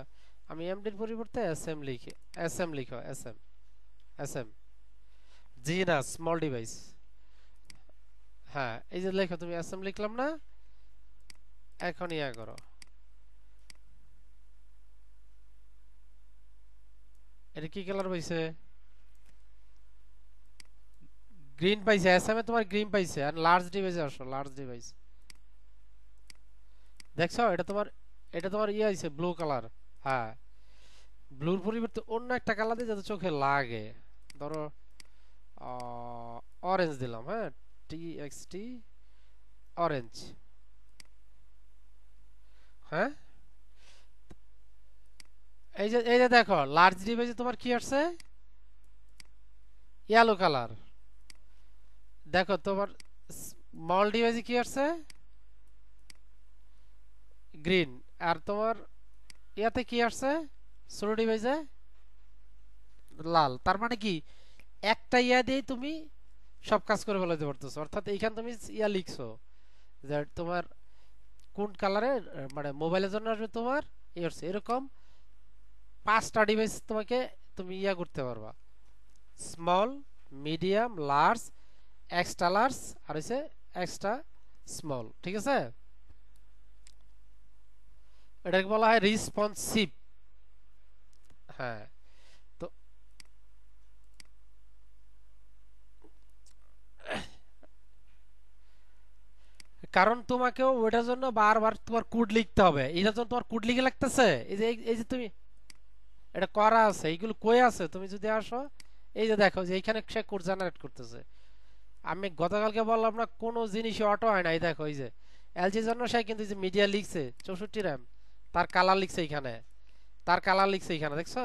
আমি এমডির পরিবর্তে এস এম লিখি, এস এম লিখো, এস এম, এস এম, জি না স্মল ডিভাইস। হ্যাঁ, এই যে লেখো তুমি এস এম লিখলাম না, এখন ইয়া করো। এটা কি কালার পাইছে? গ্রিন পাইছে। এসএম এ তোমার গ্রিন পাইছে। আর লার্জ ডিভাইসে আসো, লার্জ ডিভাইস দেখছো এটা তোমার ইয়ে আইছে ব্লু কালার। হ্যাঁ, ব্লুর পরিবর্তে অন্য একটা কালার দিয়ে যাতে চোখে লাগে। ধরো অরেঞ্জ দিলাম। হ্যাঁ, টি অরেঞ্জ। হ্যাঁ, এই যে দেখো লার্জ ডিভাইসে তোমার কি আসছে? Yellow colour. দেখো তোমার স্মল ডিভাইসে কি আসছে? গ্রিন। আর তোমার ইয়াতে কি আসছে? ছোট ডিভাইসে লাল। তার মানে কি একটা ইয়া দিয়ে তুমি সব কাজ করে ফেলাতে পারতেছো। অর্থাৎ এইখানে তুমি ইয়া লিখছো যে তোমার কোন কালারের মানে মোবাইলের জন্য আসবে তোমার এরকম 5টা ডিভাইস তোমাকে তুমি ইয়া করতে পারবা। Small, medium, large, extra large আর হচ্ছে এক্সট্রা স্মল। ঠিক আছে, এটাকে বলা হয় রিসপন্সিভ। হ্যাঁ, তো কারণ তোমাকেও ওটার জন্য বারবার তোমার কোড লিখতে হবে। এটার জন্য তোমার কোড লিখে লাগতেছে। এই যে তুমি এটা করা আছে, এইগুলো কই আছে? তুমি যদি আসো এই যে দেখো যে এইখানে সে কোড জেনারেট করতেছে। আমি গতকালকে বললাম না কোনো জিনিসই অটো হয় না। এই দেখো এই যে এলজির জন্য সে কিন্তু এই যে মিডিয়া লিখছে 64 র্যাম, তার কালার লিখছে এখানে, তার কালার লিখছে এখানে দেখছো?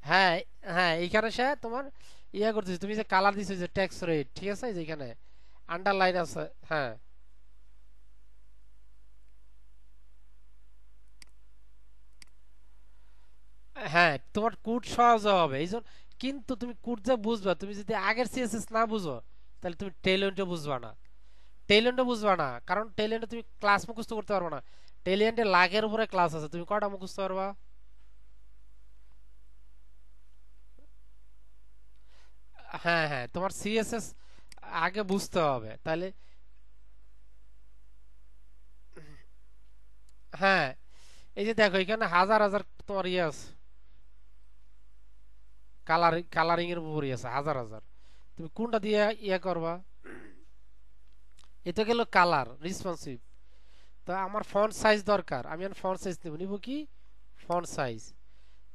হ্যাঁ, হ্যাঁ, এইখানে সে তোমার ইয়া করতেছে। তুমি যে কালার দিছো যে ট্যাক্স রেট, ঠিক আছে, এই যে এখানে আন্ডারলাইন আছে। হ্যাঁ, হ্যাঁ, তোমার কোড সহজ হবে এই জন্য। কিন্তু তুমি কোড যা বুঝবা, তুমি যদি আগের সিএসএস না বুঝো তাহলে তুমি টেইলএন্ডও বুঝবা না। টেইলএন্ডও বুঝবা না, কারণ টেইলএন্ডে তুমি ক্লাস মুখস্থ করতে পারবে না। টেইলএন্ডে লাখের উপরে ক্লাস আছে, তুমি কয়টা মুখস্থ পারবা? হ্যাঁ, হ্যাঁ, তোমার সিএসএস আগে বুঝতে হবে তাহলে। হ্যাঁ, এই যে দেখো এখানে হাজার হাজার তোমার ইয়ে আছে, কালারিং এর উপরই আছে হাজার হাজার। তুমি কোনটা দিয়ে ইয়ে করবা? এটা গেল কালার রেসপন্সিভ। তো আমার ফন্ট সাইজ দরকার, আমি ফন্ট সাইজ নেব। নিব কি? Font size.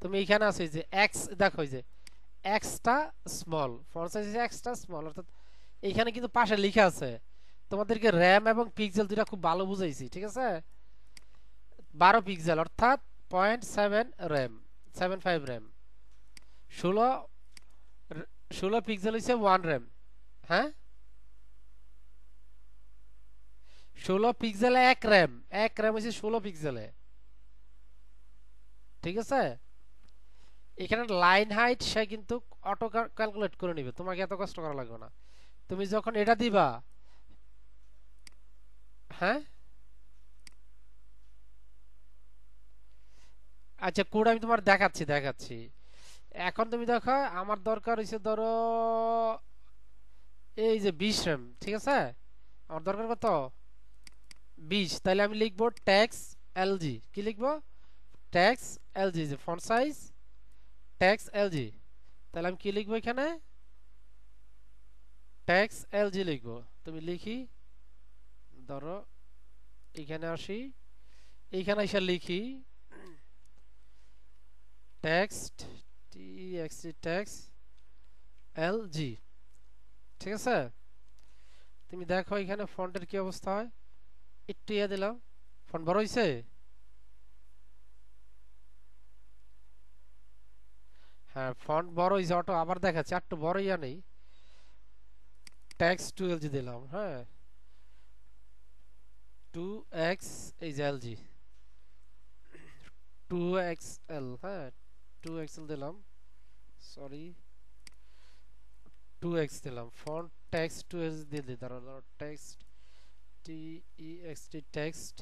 তুমি এখানে আছে যে এক্স, দেখো এই যে extra small, font size extra small. অর্থাৎ এইখানে কিন্তু পাশে লেখা আছে। তোমাদেরকে র্যাম এবং পিক্সেল দুইটা খুব ভালো বুঝাইছি, ঠিক আছে? 12 পিক্সেল অর্থাৎ 0.7 র্যাম, 75 র্যাম। 16 16 পিক্সেল হচ্ছে 1 র্যাম। হ্যাঁ, 16 পিক্সেলে 1 র্যাম, 1 র্যাম হচ্ছে 16 পিক্সেলে। ঠিক আছে, এখানে লাইন হাইট সে কিন্তু অটো ক্যালকুলেট করে নিবে, তোমাকে এত কষ্ট করা লাগবে না। তুমি যখন এটা দিবা। হ্যাঁ, আচ্ছা, কোড আমি তোমার দেখাচ্ছি দেখাচ্ছি। এখন তুমি দেখো আমার দরকার হইছে ধরো এই যে 20 র্যাম, ঠিক আছে? আমার দরকার কত? 20। তাহলে আমি লিখবো ট্যাক্স এলজি। কি লিখবো? ট্যাক্স এলজি, যে ফন্ট সাইজ ট্যাক্স এলজি। তাহলে আমি কি লিখবো এখানে? ট্যাক্স এলজি লিখবো। তুমি লিখি, ধরো এখানে আসি, এইখানে এসে লিখি টেক্সট টিএক্সটি ট্যাক্স এলজি। ঠিক আছে, তুমি দেখো এখানে ফন্টের কি অবস্থা হয়। একটু ইয়ে দিলাম, ফন্ট বড় হইছে। হ্যাঁ, ফন্ট বড় হইছে অটো। আবার দেখাচ্ছি, একটু বড় ইয়া নেই। ট্যাক্স 2LG দিলাম। হ্যাঁ, 2x, এই যে এলজি 2XL। হ্যাঁ, 2XL দিলাম, সরি 2x দিলাম। ফন্ট টেক্সট 2LG দিয়ে দিই। ধরো টেক্সট টিএক্সটি টেক্সট,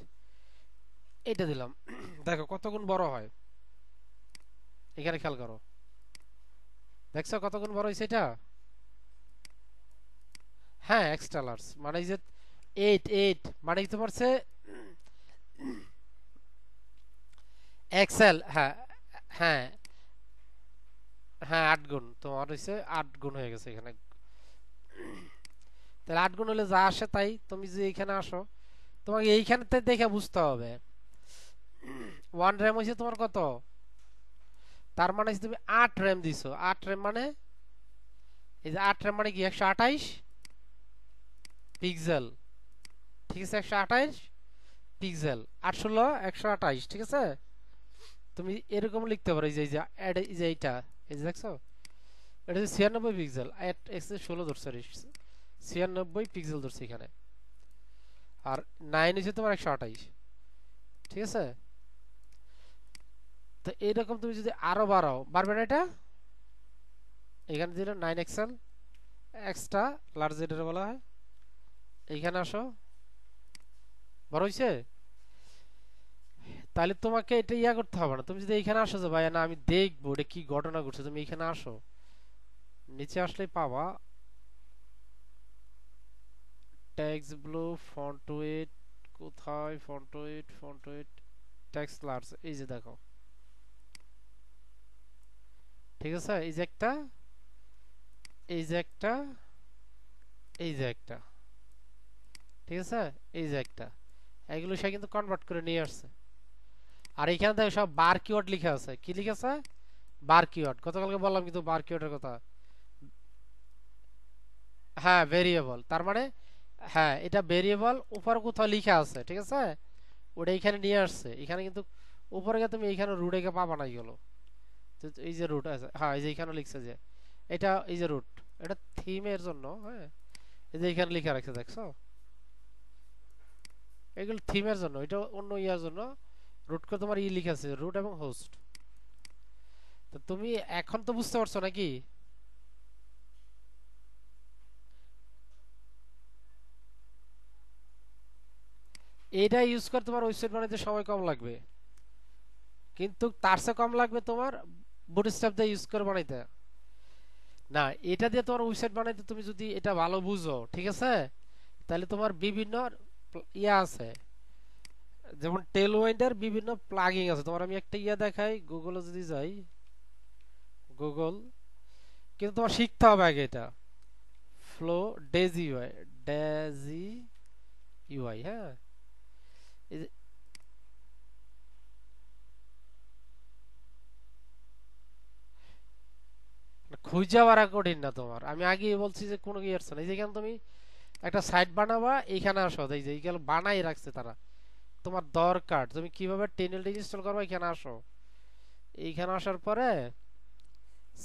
এটা দিলাম। দেখো কত গুণ বড় হয়, এখানে খেয়াল করো। দেখছো কত গুণ বড় হয়েছে এটা? হ্যাঁ, এক্সট্রা লার্জ মানে এই যে 8 মানে তোমার এক্সেল, হ্যাঁ হ্যাঁ হ্যাঁ 8 গুণ তোমার হইছে, 8 গুণ হয়ে গেছে এখানে। তাহলে 8 গুণ হলে যা আসে তাই, তুমি যে এখানে আসো তোমাকে এইখানে দেখে বুঝতে হবে। 1 র্যাম হইছে তোমার কত, তার মানে হচ্ছে তুমি 8 র্যাম দিছো। 8 র্যাম মানে এই যে 8 র্যাম মানে কি 128 পিক্সেল, ঠিক আছে? 128 পিক্সেল, 8 16 128, ঠিক আছে? তুমি এরকম লিখতে পারো, এই যে এইটা, এই যে দেখছো, এটা হচ্ছে 96 পিক্সেল, এক্স 16 ধরছে, 96 পিক্সেল ধরছে এখানে। আর 9 হচ্ছে তোমার 128, ঠিক আছে? তো এইরকম তুমি যদি আরো বাড়াও, বাড়বে না এটা? এখানে দিলে 9 এক্সেল, এক্সট্রা লার্জ যেটা বলা হয়, এইখানে আসো, বড় হইছে? তাহলে তোমাকে এটা ইয়া করতে হবে না। তুমি যদি এইখানে আসো যে ভাই না আমি দেখবো এটা কি ঘটনা ঘটছে, তুমি এইখানে আসো, নিচে আসলেই পাবা টেক্সট ব্লু ফন্ট ওয়েট, কোথায় font wait, font wait text large, এই যে দেখো, ঠিক আছে? এই যে একটা, এই যে একটা, এই যে একটা, ঠিক আছে? এই যে একটা, এগুলো সে কিন্তু কনভার্ট করে নিয়ে আসছে। আর এখানে দেখো সব বার কিওয়ার্ড লিখা আছে। কি লিখা আছে? বার কিওয়ার্ড। গতকালকে বললাম কিন্তু বার কিওয়ার্ডের কথা। হ্যাঁ ভেরিয়েবল, তার মানে হ্যাঁ এটা ভেরিয়েবল, উপরে কোথাও লিখা আছে, ঠিক আছে? ওটা এখানে নিয়ে আসছে। এখানে কিন্তু উপরে গিয়ে তুমি এইখানে রুট একে পাবা না, গেলো এই যে রুট আছে, হ্যাঁ এই যে এখানে লিখছে যে এটা, এই যে রুট, এটা থিমের জন্য, হ্যাঁ এই যে এখানে লিখা রাখছে, দেখছো? এগুলো থিমের জন্য, এটা অন্য ইয়ার জন্য। রুট করে তোমার ই লিখা আছে, রুট এবং হোস্ট। তো তুমি এখন তো বুঝতে পারছো নাকি? এইটা ইউজ করে তোমার ওয়েবসাইট বানাইতে সময় কম লাগবে, কিন্তু তার চেয়ে কম লাগবে তোমার বুটস্ট্র্যাপ দিয়ে ইউজ করে বানাইতে। না, এটা দিয়ে তোমার ওয়েবসাইট বানাইতে তুমি যদি এটা ভালো বুঝো, ঠিক আছে, তাহলে তোমার বিভিন্ন ইয়া আছে, যেমন টেলউইন্ডের বিভিন্ন প্লাগইন আছে। তোমার আমি একটা ইয়া দেখাই, গুগলে যদি যাই, গুগল, কিন্তু তোমার শিখতে হবে আগে এটা, flow Daisy UI, Daisy UI, হ্যাঁ এই যে খুঁজে পাওয়া কঠিন না তোমার, আমি আগে বলছি যে কোনো কি আসছে না। এই যেখানে তুমি একটা সাইট বানাবা, এইখানে আসো, এই যে এইগুলো বানাই রাখছে তারা, তোমার দরকার তুমি কিভাবে টেনএলটি ইনস্টল করবে, এখানে আসো। এইখানে আসার পরে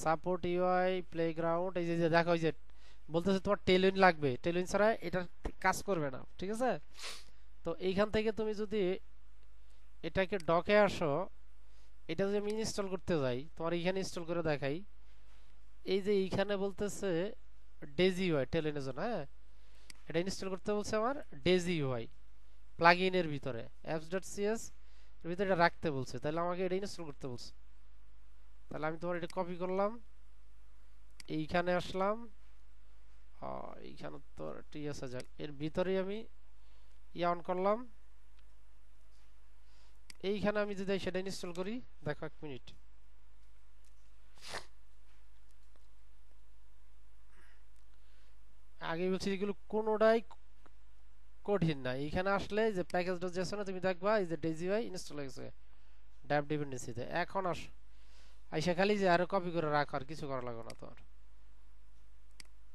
সাপোর্ট ইউআই প্লেগ্রাউন্ড, এই যে যে দেখো, এই যে বলতেছে তোমার টেলউইন লাগবে, টেলউইন ছাড়া এটা কাজ করবে না, ঠিক আছে? তো এইখান থেকে তুমি যদি এটাকে ডকে আসো, এটা যদি আমি ইনস্টল করতে যাই, তোমার এইখানে ইনস্টল করে দেখাই, এই যে এইখানে বলতেছে ডেজি ইউআই টেলউইনের জন্য, হ্যাঁ এটা ইনস্টল করতে বলছে আমার ডেজি ইউআই প্লাগইনের ভিতরে apps.cs এর ভিতরে এটা রাখতে বলছে, তাহলে আমাকে এটা ইনস্টল করতে বলছে। তাহলে আমি তোমার এটা কপি করলাম, এইখানে আসলাম, এইখানে তো ঠিক আছে, যাক এর ভিতরেই আমি ইয়া অন করলাম। এইখানে আমি যদি সেটা ইনস্টল করি, দেখো 1 মিনিট, আগে বলছি এগুলো কোনোটাই কঠিন না। এইখানে আসলে যে প্যাকেজ.json তুমি দেখবা এই যে ডেজিওয়াই ইনস্টল হয়ে গেছে ড্যাপ ডিপেন্ডেন্সিতে। এখন আইসা খালি যে আরো কপি করে রাখো, আর কিছু করা লাগবে না তোমার।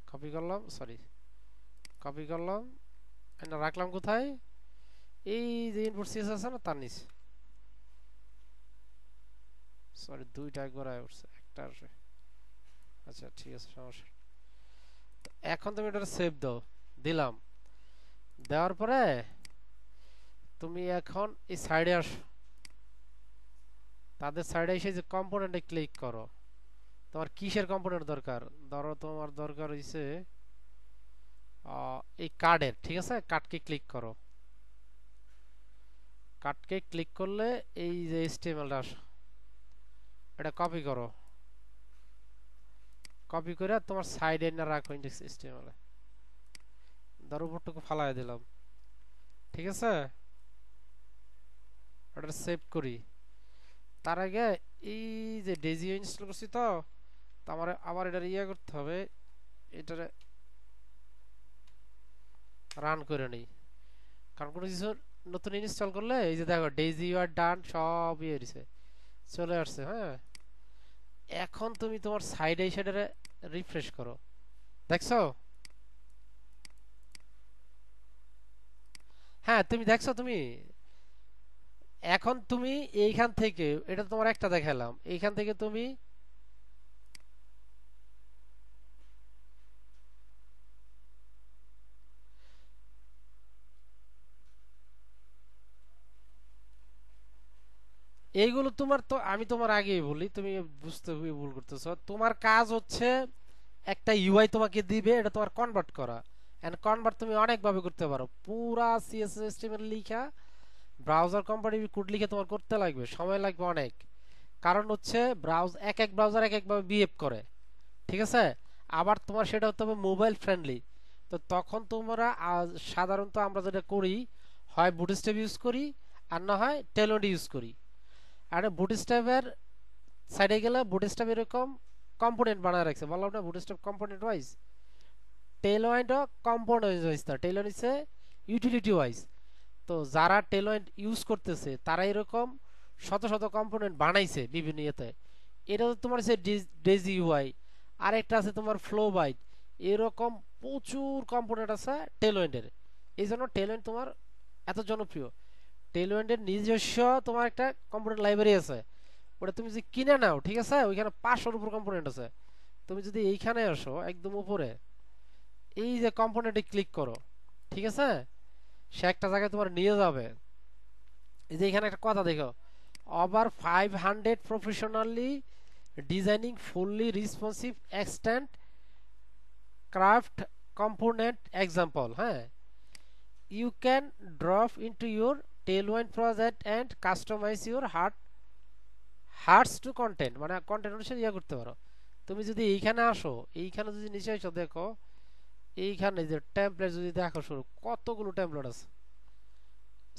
কপি করলাম, সরি কপি করলাম, এটা রাখলাম কোথায়? এই যে ইনপুট সিএস আছে না, তার নিচে। সরি দুইটা একবার আয় উঠছে, একটা আসে, আচ্ছা ঠিক আছে সমস্যা। এখন তুমি এটা সেভ দাও, দিলাম। দেওয়ার পরে তুমি এখন এই সাইডে আসো, তাদের সাইডে এসে যে কম্পোনেন্টে ক্লিক করো। তোমার কিসের কম্পোনেন্ট দরকার? ধরো তোমার দরকার হইছে এই কার্ডের, ঠিক আছে? কার্ডকে ক্লিক করো, কার্ডকে ক্লিক করলে এই যে এইচটিএমএলটা আসো, এটা কপি করো, কপি করে তোমার সাইডে না রাখো ইন্ডেক্স এইচটিএমএল এ। ধরো উপরটুকু ফালাই দিলাম, ঠিক আছে? এটা সেভ করি, তার আগে এই যে ডেজি ইনস্টল করছি তো আমার আবার এটা ইয়ে করতে হবে, এটা রান করে নেই। কারণ কোনো কিছু নতুন ইনস্টল করলে এই যে দেখো ডেজি ইউ আর ডান সব ইয়ে দিছে, চলে আসছে। হ্যাঁ, এখন তুমি তোমার সাইডে এসে রিফ্রেশ করো, দেখছো? হ্যাঁ তুমি দেখছো, তুমি এখন তুমি এইখান থেকে, এটা তোমার একটা দেখালাম, এইখান থেকে তুমি এইগুলো তোমার তো আমি তোমার আগেই বলি, তুমি বুঝতে ভুল করতেছো। তোমার কাজ হচ্ছে একটা ইউআই তোমাকে দিবে, এটা তোমার কনভার্ট করা। এন্ড কনভার্ট তুমি অনেক ভাবে করতে পারো, পুরা সিএসএস এসটিএমএল লিখা ব্রাউজার কম্পাটিবল কোড লিখে তোমার করতে লাগবে, সময় লাগবে অনেক। কারণ হচ্ছে এক এক ব্রাউজার এক এক ভাবে বিহেভ করে, ঠিক আছে? আবার তোমার সেটা হতে হবে মোবাইল ফ্রেন্ডলি। তো তখন তোমরা সাধারণত আমরা যেটা করি, হয় বুটস্ট্র্যাপ ইউজ করি আর না হয় টেলনেট ইউজ করি। আর বুটস্ট্র্যাপের সাইডে গেলে বুটস্ট্র্যাপ এরকম কম্পোনেন্ট বানায় রাখছে, বললাম না বুটস্ট্র্যাপ কম্পোনেন্ট ওয়াইজ। টেলনেটও কম্পোনেন্ট ওয়াইজ না, টেলনেট হচ্ছে ইউটিলিটি ওয়াইজ। তো যারা টেলনেট ইউজ করতেছে তারা এরকম শত শত কম্পোনেন্ট বানাইছে বিভিন্ন ইয়েতে। এটা তো তোমার হচ্ছে ডেজি ইউআই, আরেকটা আছে তোমার ফ্লো বাইট, এরকম প্রচুর কম্পোনেন্ট আছে টেলনেটের। এই জন্য টেলনেট তোমার এত জনপ্রিয়। টেলনেটের নিজস্ব তোমার একটা কম্পোনেন্ট লাইব্রেরি আছে, ওটা তুমি যদি কিনে নাও, ঠিক আছে, ওইখানে 500-এর উপর কম্পোনেন্ট আছে। তুমি যদি এইখানে আসো একদম উপরে, এই যে কম্পোনেন্টে ক্লিক করো, ঠিক আছে, সে একটা জায়গায় তোমার নিয়ে যাবে। এই যে এখানে একটা কথা দেখো, over 500 professionally designing fully responsive extent craft component example. হ্যাঁ, you can drop into your Tailwind project and customise your hearts to content, মানে কন্টেন্ট অনুসারে ইয়ে করতে পারো। তুমি যদি এইখানে আসো, এইখানে যদি নিচে এসো দেখো, এইখানে যে টেমপ্লেট যদি দেখো, শুরু কতগুলো টেমপ্লেট আছে।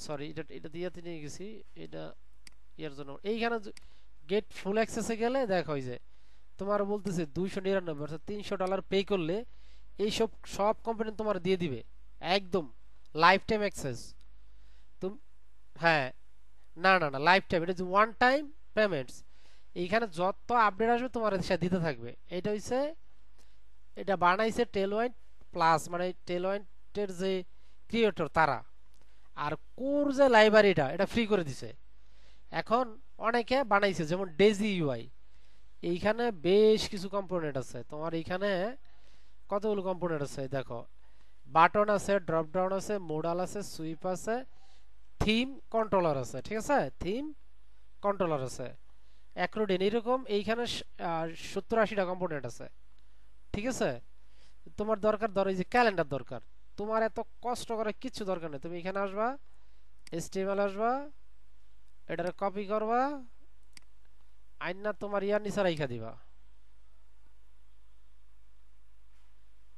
সরি, এটা এটা দিয়ে নিয়ে গেছি, এটা ইয়ার জন্য। এইখানে গেট ফুল অ্যাক্সেসে গেলে দেখো যে তোমার বলতেছে 299 অর্থাৎ $300 পে করলে এইসব সব কোম্পানি তোমার দিয়ে দিবে একদম লাইফ টাইম অ্যাক্সেস। তুমি, হ্যাঁ, না না না, লাইফ টাইম, এটা যে ওয়ান টাইম পেমেন্টস। এইখানে যত আপডেট আসবে তোমার সে দিতে থাকবে। এটা হইছে, এটা বানাইছে টেলওয়াইন প্লাস, মানে টেলওয়াইনের যে ক্রিয়েটর তারা। আর কোর যে লাইব্রেরিটা এটা ফ্রি করে দিছে। এখন অনেকে বানাইছে যেমন ডেজি ইউআই, এইখানে বেশ কিছু কম্পোনেন্ট আছে তোমার। এইখানে কতগুলো কম্পোনেন্ট আছে দেখো, বাটন আছে, ড্রপ ডাউন আছে, মোডাল আছে, সুইপ আছে, থিম কন্ট্রোলার আছে, ঠিক আছে, থিম কন্ট্রোলার আছে, অ্যাক্রোডিন, এরকম এইখানে 70-80টা কম্পোনেন্ট আছে, ঠিক আছে? তোমার দরকার, ধরো এই যে ক্যালেন্ডার দরকার, তোমার এত কষ্ট করার কিছু দরকার নেই। তুমি এখানে আসবা, HTML আসবা, এটারে কপি করবা, আইনা তোমার ইয়ার নিচে রাইখা দিবা।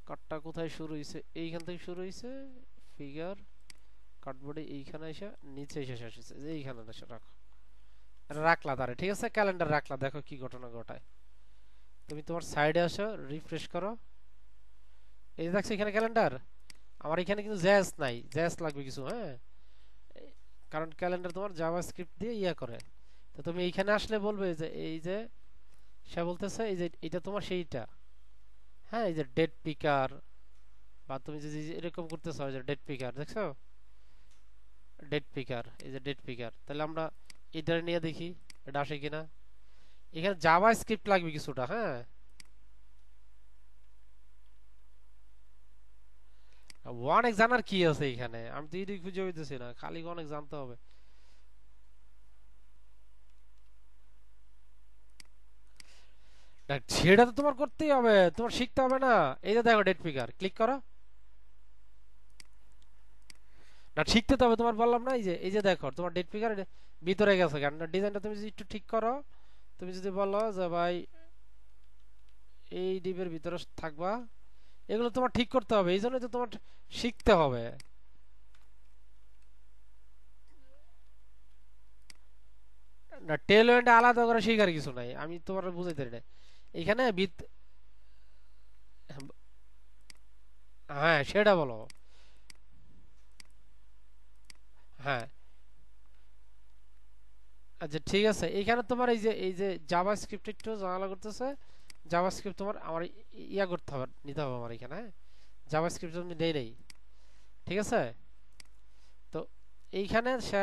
কাটটা কোথায় শুরু হইছে? এইখান থেকে শুরু হইছে, ফিগার কাটবোর্ডে এইখানে এসে নিচে এসে শেষ হইছে, যে এইখানে এসে রাখো, রাখলা তারে, ঠিক আছে, ক্যালেন্ডার রাখলা। দেখো কি ঘটনা ঘটায়। তুমি তোমার সাইডে আসো, রিফ্রেশ করো, এই যে দেখছো এখানে ক্যালেন্ডার। আমার এখানে কিন্তু জ্যাস নাই, জ্যাস লাগবে কিছু। হ্যাঁ, কারণ ক্যালেন্ডার তোমার জাভাস্ক্রিপ্ট দিয়ে ইয়া করে। তো তুমি এইখানে আসলে বলবে যে এই যে সে বলতেছে এই যে এটা তোমার সেইটা। হ্যাঁ, এই যে ডেট পিকার, বা তুমি যদি এরকম করতে চাও, যে ডেট পিকার দেখছো, ডেট পিকার, এই যে ডেট পিকার, তাহলে আমরা এটা নিয়ে দেখি এটা আসে কিনা। এখানে জাভা স্ক্রিপ্ট লাগবে কিছুটা। হ্যাঁ, অনেক জানার কি আছে এখানে, আমি তো এটাই খুঁজে হইতেছি না, খালি অনেক জানতে হবে। সেটা তো তোমার করতেই হবে, তোমার শিখতে হবে না? এই যে দেখো ডেট পিকার, ক্লিক করো। না, শিখতে তো হবে তোমার, বললাম না, এই যে দেখো তোমার ডেট পিকার ভিতরে গেছে, কারণ ডিজাইনটা তুমি যদি একটু ঠিক করো, তুমি যদি বলো যে ভাই এই ডিপের ভিতরে থাকবা, এগুলো তোমার ঠিক করতে হবে, এই জন্যই তো তোমার শিখতে হবে। না, টেলওয়েন্ড আলাদা করে শেখার কিছু নাই, আমি তোমার বুঝাইতে পারি না এখানে হ্যাঁ সেটা বলো। হ্যাঁ আচ্ছা ঠিক আছে, এইখানে তোমার এই যে জাভাস্ক্রিপ্ট একটু ঝামেলা করতেছে। জাভাস্ক্রিপ্ট তোমার আমার ইয়া করতে হবে, নিতে হবে আমার এখানে। হ্যাঁ জাভাস্ক্রিপ্ট তুমি নেই নেই, ঠিক আছে। তো এইখানে সে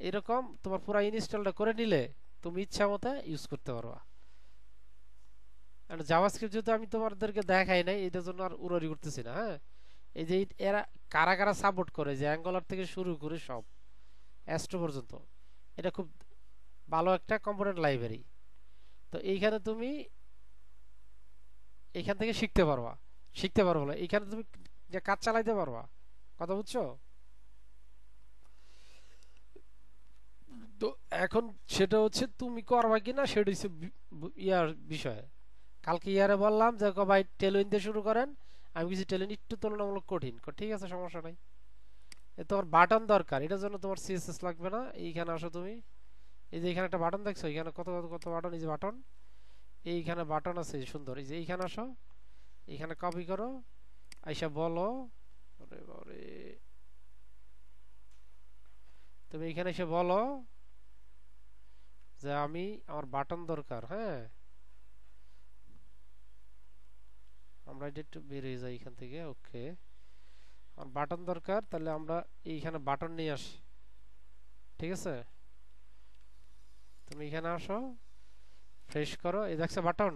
এরকম তোমার পুরো ইনস্টলটা করে নিলে তুমি ইচ্ছা মতো ইউজ করতে পারবা। আর জাভাস্ক্রিপ্ট যেহেতু আমি তোমাদেরকে দেখাই নাই, এটার জন্য আর উড়াউড়ি করতেছি না। হ্যাঁ এই যে এরা কারা কারা সাপোর্ট করে, যে অ্যাঙ্গলার থেকে শুরু করে সব অ্যাস্ট্রো পর্যন্ত, এটা খুব ভালো একটা কম্পোনেন্ট লাইব্রেরি। তো এইখানে তুমি এইখান থেকে শিখতে পারবা, শিখতে পারবো না এইখানে তুমি যে কাজ চালাইতে পারবা, কথা বুঝছো? তো এখন সেটা হচ্ছে তুমি করবা কিনা, সেটা হচ্ছে ইয়ার বিষয়। কালকে ইয়ারে বললাম যে ভাই টেলুইন দিয়ে শুরু করেন, আমি কিছু টেলুইন একটু তুলনামূলক কঠিন, ঠিক আছে সমস্যা নাই। তোমার বাটন দরকার, এটার জন্য তোমার সিএসএস লাগবে না। এইখানে আসো তুমি, এই যে এখানে একটা বাটন দেখছো, এখানে কত কত কত বাটন, এই যে বাটন, এইখানে বাটন আছে সুন্দর, এই যে এইখানে আসো, এখানে কপি করো, আইসা বলো, ওরে বাবারে, তুমি এখানে এসে বলো যে আমি আমার বাটন দরকার। হ্যাঁ আমরা এটা একটু বেরিয়ে যাই এখান থেকে, ওকে। আমার বাটন দরকার, তাহলে আমরা এইখানে বাটন নিয়ে আসি, ঠিক আছে। তুমি এখানে আসো, ফ্রেশ করো, এই দেখছো বাটন,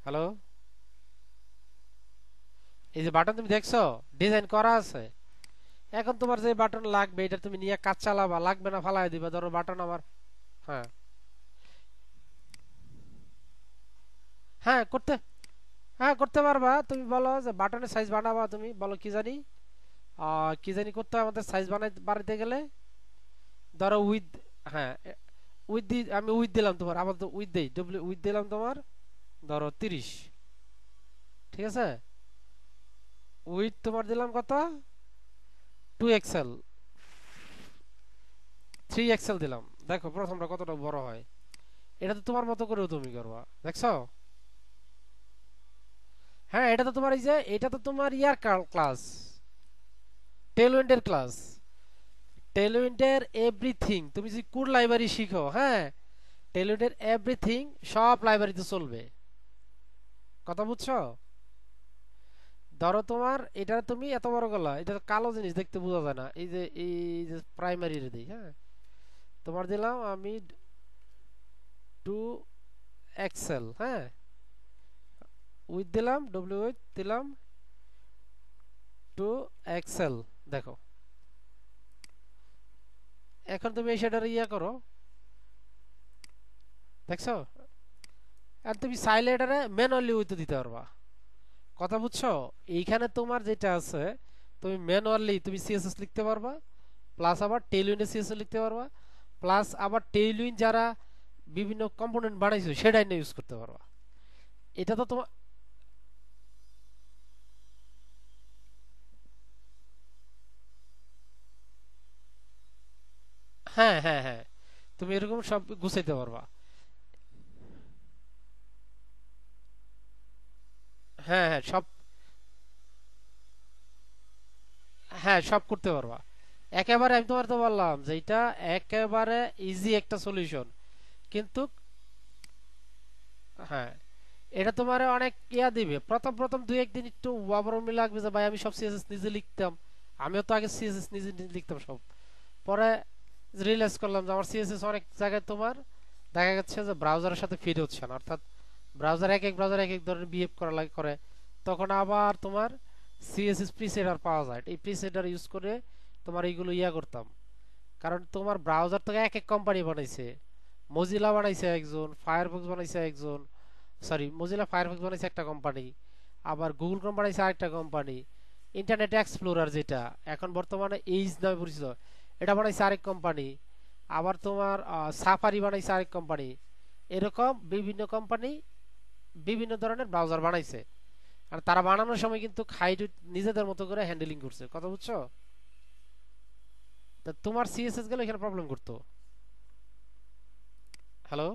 হ্যালো, এই যে বাটন তুমি দেখছো ডিজাইন করা আছে। এখন তোমার যে বাটন লাগবে এটা তুমি নিয়ে কাজ চালাবা, লাগবে না ফালাই দিবা। ধরো বাটন আমার, হ্যাঁ হ্যাঁ করতে, হ্যাঁ করতে পারবা। তুমি বলো যে বাটনের সাইজ বানাবা, তুমি বলো কি জানি কি জানি করতে হয় আমাদের সাইজ বানাইতে গেলে। ধরো উইথ, হ্যাঁ উইথ দি আমি উইথ দিলাম তোমার, আবার তো উইথ দেই, ডব্লিউ উইথ দিলাম তোমার ধরো 30, ঠিক আছে। উইথ তোমার দিলাম কত, 2 এক্সেল, 3 এক্সেল দিলাম। দেখো প্রথমটা কতটা বড় হয়, এটা তো তোমার মতো করেও তুমি করবা, দেখছো। হ্যাঁ এটা তো তোমার এই যে এটা তো তোমার ইয়ার ক্লাস, টেলউইন্ডের ক্লাস, টেলউইন্ডের এভরিথিং তুমি যদি কোড লাইব্রেরি শিখো, হ্যাঁ টেলউইন্ডের এভরিথিং সব লাইব্রেরিতে চলবে, কথা বুঝছো। ধরো তোমার এটা তুমি এত বড় গলা, এটা তো কালো জিনিস দেখতে বোঝা যায় না, এই যে প্রাইমারি দিই, হ্যাঁ তোমার দিলাম আমি 2 এক্সেল, হ্যাঁ উইথ দিলাম, ডব্লিউ উইথ দিলাম 2 এক্সেল, দেখো। এখন তুমি এই সেটার ইয়া করো, দেখছো। আর তুমি চাইলে এটারে ম্যানুয়ালি উইথ দিতে পারবা, কথা বুঝছো। এইখানে তোমার যেটা আছে, তুমি ম্যানুয়ালি তুমি সিএসএস লিখতে পারবা, প্লাস আবার টেইলউইন্ডে সিএসএস লিখতে পারবা, প্লাস আবার টেইলউইন্ড যারা বিভিন্ন কম্পোনেন্ট বানাইছো সেটাই নিয়ে ইউজ করতে পারবা। এটা তো তোমার, হ্যাঁ হ্যাঁ হ্যাঁ তুমি এরকম সব গুছাইতে পারবা। হ্যাঁ হ্যাঁ সব, হ্যাঁ সব করতে পারবা একেবারে। আমি তোমার তো বললাম যে এটা একেবারে ইজি একটা সলিউশন, কিন্তু হ্যাঁ এটা তোমার অনেক ইয়া দিবে। প্রথম প্রথম 2-1 দিন একটু ওয়াবরমি লাগবে যে ভাই আমি সব সিএসএস নিজে লিখতাম, আমিও তো আগে সিএসএস নিজে নিজে লিখতাম সব। পরে রিয়েলাইজ করলাম যে আমার সিএসএস অনেক জায়গায় তোমার দেখা যাচ্ছে যে ব্রাউজারের সাথে ফিট হচ্ছে না, অর্থাৎ ব্রাউজার এক এক ব্রাউজার এক এক ধরনের বিহেভ করা লাগে করে। তখন আবার তোমার সিএসএস প্রিসেটার পাওয়া যায়, এই প্রিসেটার ইউজ করে তোমার এইগুলো ইয়া করতাম। কারণ তোমার ব্রাউজার তো এক এক কোম্পানি বানাইছে, মজিলা বানাইছে একজন, ফায়ারফক্স বানাইছে একজন, সরি মজিলা ফায়ারফক্স বানাইছে একটা কোম্পানি, আবার গুগল ক্রোম বানাইছে আরেকটা কোম্পানি, ইন্টারনেট এক্সপ্লোরার যেটা এখন বর্তমানে এইজ নামে পরিচিত এটা বানাইছে আরেক কোম্পানি, আবার তোমার সাফারি বানাইছে আরেক কোম্পানি। এরকম বিভিন্ন কোম্পানি বিভিন্ন ধরনের ব্রাউজার বানাইছে, আর তারা বানানোর সময় কিন্তু খাইট নিজেদের মতো করে হ্যান্ডেলিং করছে, কথা বুঝছো। তা তোমার সিএসএস গেলে এখানে প্রবলেম করতো। হ্যালো,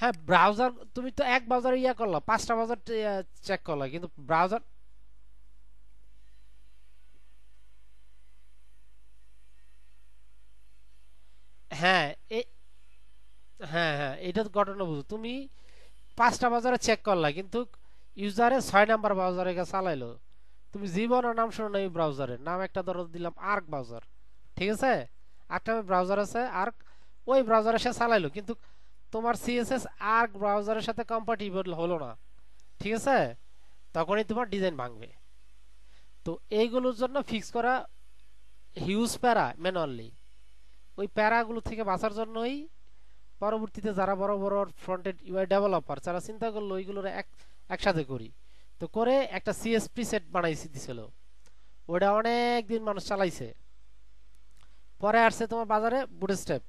হ্যাঁ ব্রাউজার, তুমি তো এক ব্রাউজার ইয়া করলা, 5টা ব্রাউজার চেক করলা, কিন্তু ব্রাউজার, হ্যাঁ হ্যাঁ হ্যাঁ, এটা তো ঘটনা বুঝো, তুমি 5টা ব্রাউজারে চেক করলা কিন্তু ইউজারে 6 নাম্বার ব্রাউজারে গিয়ে চালাইলো। তুমি জীবনের নাম শোনো না এই ব্রাউজারের নাম, একটা ধরো দিলাম আর্ক ব্রাউজার, ঠিক আছে, আরেকটা ব্রাউজার আছে আর্ক, ওই ব্রাউজারে সে চালাইলো কিন্তু তোমার সিএসএস আর্ক ব্রাউজারের সাথে কম্পাটিবল হলো না, ঠিক আছে, তখনই তোমার ডিজাইন ভাঙবে। তো এইগুলোর জন্য ফিক্স করা হিউজ প্যারা ম্যানুয়ালি, ওই প্যারাগুলো থেকে বাঁচার জন্যই পরবর্তীতে যারা বড় বড় ফ্রন্টেড ইউআই ডেভেলপার যারা চিন্তা করলো ওইগুলোর একসাথে করি, তো করে একটা সিএসপি সেট বানাইছি দিছিল, ওটা অনেক দিন মানুষ চালাইছে। পরে আসছে তোমার বাজারে বুটস্ট্র্যাপ,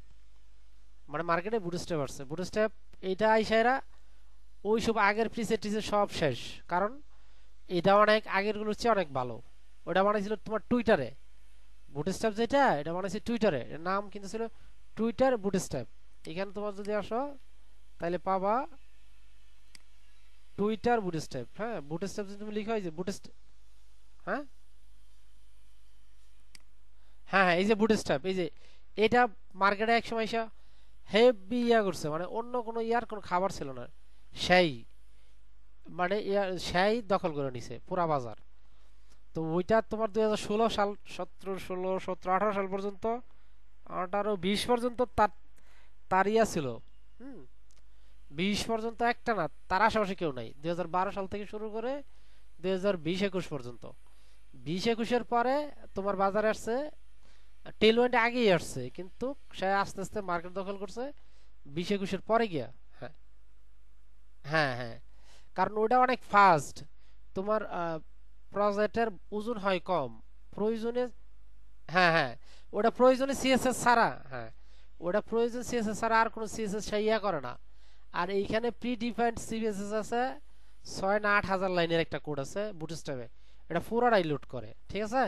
মানে মার্কেটে বুটস্ট্র্যাপ আসছে, বুটস্ট্র্যাপ এইটা আইসাইরা ওই সব আগের প্রিসেট টিসেট সব শেষ, কারণ এটা অনেক আগের গুলোর চেয়ে অনেক ভালো। ওটা বানাইছিল তোমার টুইটারে, বুটস্ট্র্যাপ যেটা এটা বানাইছে টুইটারে, এর নাম কিন্তু ছিল টুইটার বুটস্ট্র্যাপ। এখানে তোমার যদি আসো তাহলে পাবা টুইটার বুটস্ট্র্যাপ, হ্যাঁ বুটস্ট্র্যাপ যদি তুমি লিখো এই যে বুটস্ট্র্যাপ, হ্যাঁ হ্যাঁ হ্যাঁ এই যে বুটস্ট্র্যাপ, এই যে এটা মার্কেটে এক সময় এসে হেভি ইয়া করছে, মানে অন্য কোনো ইয়ার কোনো খাবার ছিল না, সেই মানে সেই দখল করে নিছে পুরা বাজার। তো ওইটা তোমার 2016 সাল, 17, 16, 17, 18 সাল পর্যন্ত, 18, 20 পর্যন্ত তার তার ইয়া ছিল। হুম, 20 পর্যন্ত একটা না, তার আশেপাশে কেউ নাই, 2012 সাল থেকে শুরু করে 2020-21 পর্যন্ত। 20-21-এর পরে তোমার বাজারে আসছে টেলওয়েন্ট, আগেই আসছে কিন্তু সে আস্তে আস্তে মার্কেট দখল করছে 20-21-এর পরে গিয়া। হ্যাঁ হ্যাঁ হ্যাঁ, কারণ ওটা অনেক ফাস্ট, তোমার প্রজেক্টের ওজন হয় কম, প্রয়োজনে, হ্যাঁ হ্যাঁ ওটা প্রয়োজনে সিএসএস ছাড়া, হ্যাঁ ওটা প্রয়োজন সিএসএস ছাড়া আর কোনো সিএসএস সাইয়া করে না। আর এইখানে প্রি ডিফাইন্ড সিএসএস আছে 6 না 8 হাজার লাইনের একটা কোড আছে বুটস্ট্র্যাপে, এটা পুরাটাই লোড করে, ঠিক আছে।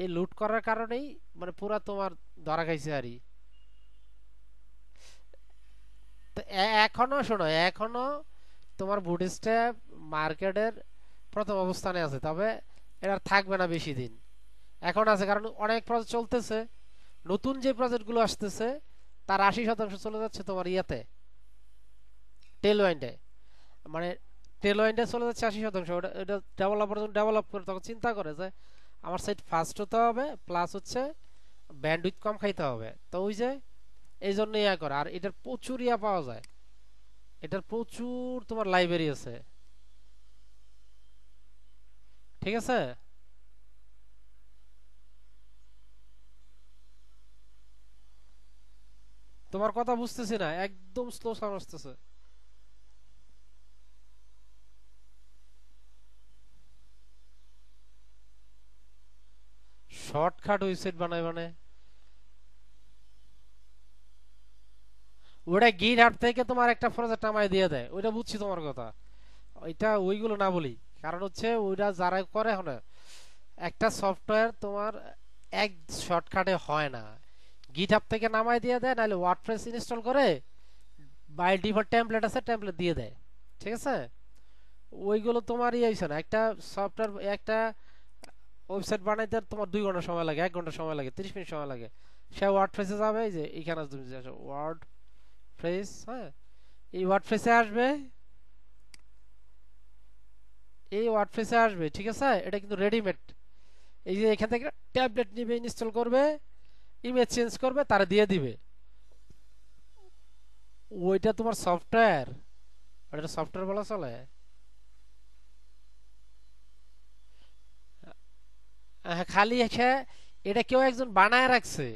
এই লোড করার কারণেই মানে পুরা তোমার ধরা খাইছে আরই। তো এখনো শোনো, এখনো তোমার বুটস্ট্র্যাপ মার্কেটের প্রথম অবস্থানে আছে, তবে এটা আর থাকবে না বেশি দিন, এখন আছে কারণ অনেক প্রজেক্ট চলতেছে, নতুন যে প্রজেক্টগুলো আসতেছে তার 80% চলে যাচ্ছে তোমার ইয়াতে, টেলওয়াইন্ডে, মানে টেলওয়াইন্ডে চলে যাচ্ছে 80%। ওটা এটা ডেভেলপার যখন ডেভেলপ করে তখন চিন্তা করে যে আমার সাইট ফাস্ট হতে হবে, প্লাস হচ্ছে ব্যান্ডউইথ কম খাইতে হবে, তো ওই যে এই জন্য ইয়া করে। আর এটার প্রচুর ইয়া পাওয়া যায়, এটার প্রচুর তোমার লাইব্রেরি আছে, ঠিক আছে। তোমার কথা বুঝতেছি না, একদম স্লো সাউন্ড আসতেছে। শর্টকাট ওয়েবসাইট বানায় মানে ওটা গিট হাব থেকে তোমার একটা প্রজেক্ট নামায় দিয়ে দেয়, ওইটা বুঝছি তোমার কথা, ওইটা ওইগুলো না বলি, কারণ হচ্ছে ওইটা যারা করে এখন একটা সফটওয়্যার তোমার এক শর্টকাটে হয় না, গিট হাব থেকে নামায় দিয়ে দেয়, নাহলে ওয়ার্ডপ্রেস ইনস্টল করে বাই ডিফল্ট টেমপ্লেট আছে টেমপ্লেট দিয়ে দেয়, ঠিক আছে। ওইগুলো তোমার ইয়ে হইছে না, একটা সফটওয়্যার একটা ওয়েবসাইট বানাইতে তোমার 2 ঘন্টা সময় লাগে, 1 ঘন্টা সময় লাগে, 30 মিনিট সময় লাগে। সে ওয়ার্ডপ্রেসে যাবে, এই যে এখানে তুমি ওয়ার্ড ফ্রেস, হ্যাঁ এই ওয়ার্ডপ্রেসে আসবে, এই ওয়ার্ডপ্রেসে আসবে, ঠিক আছে, এটা কিন্তু রেডিমেড। এই যে এখান থেকে ট্যাবলেট নিবে, ইনস্টল করবে, ইমেজ চেঞ্জ করবে, তারা দিয়ে দিবে, ওইটা তোমার সফটওয়্যার, ওটা সফটওয়্যার বলা চলে। খালি এসে এটা কেউ একজন বানায় রাখছে।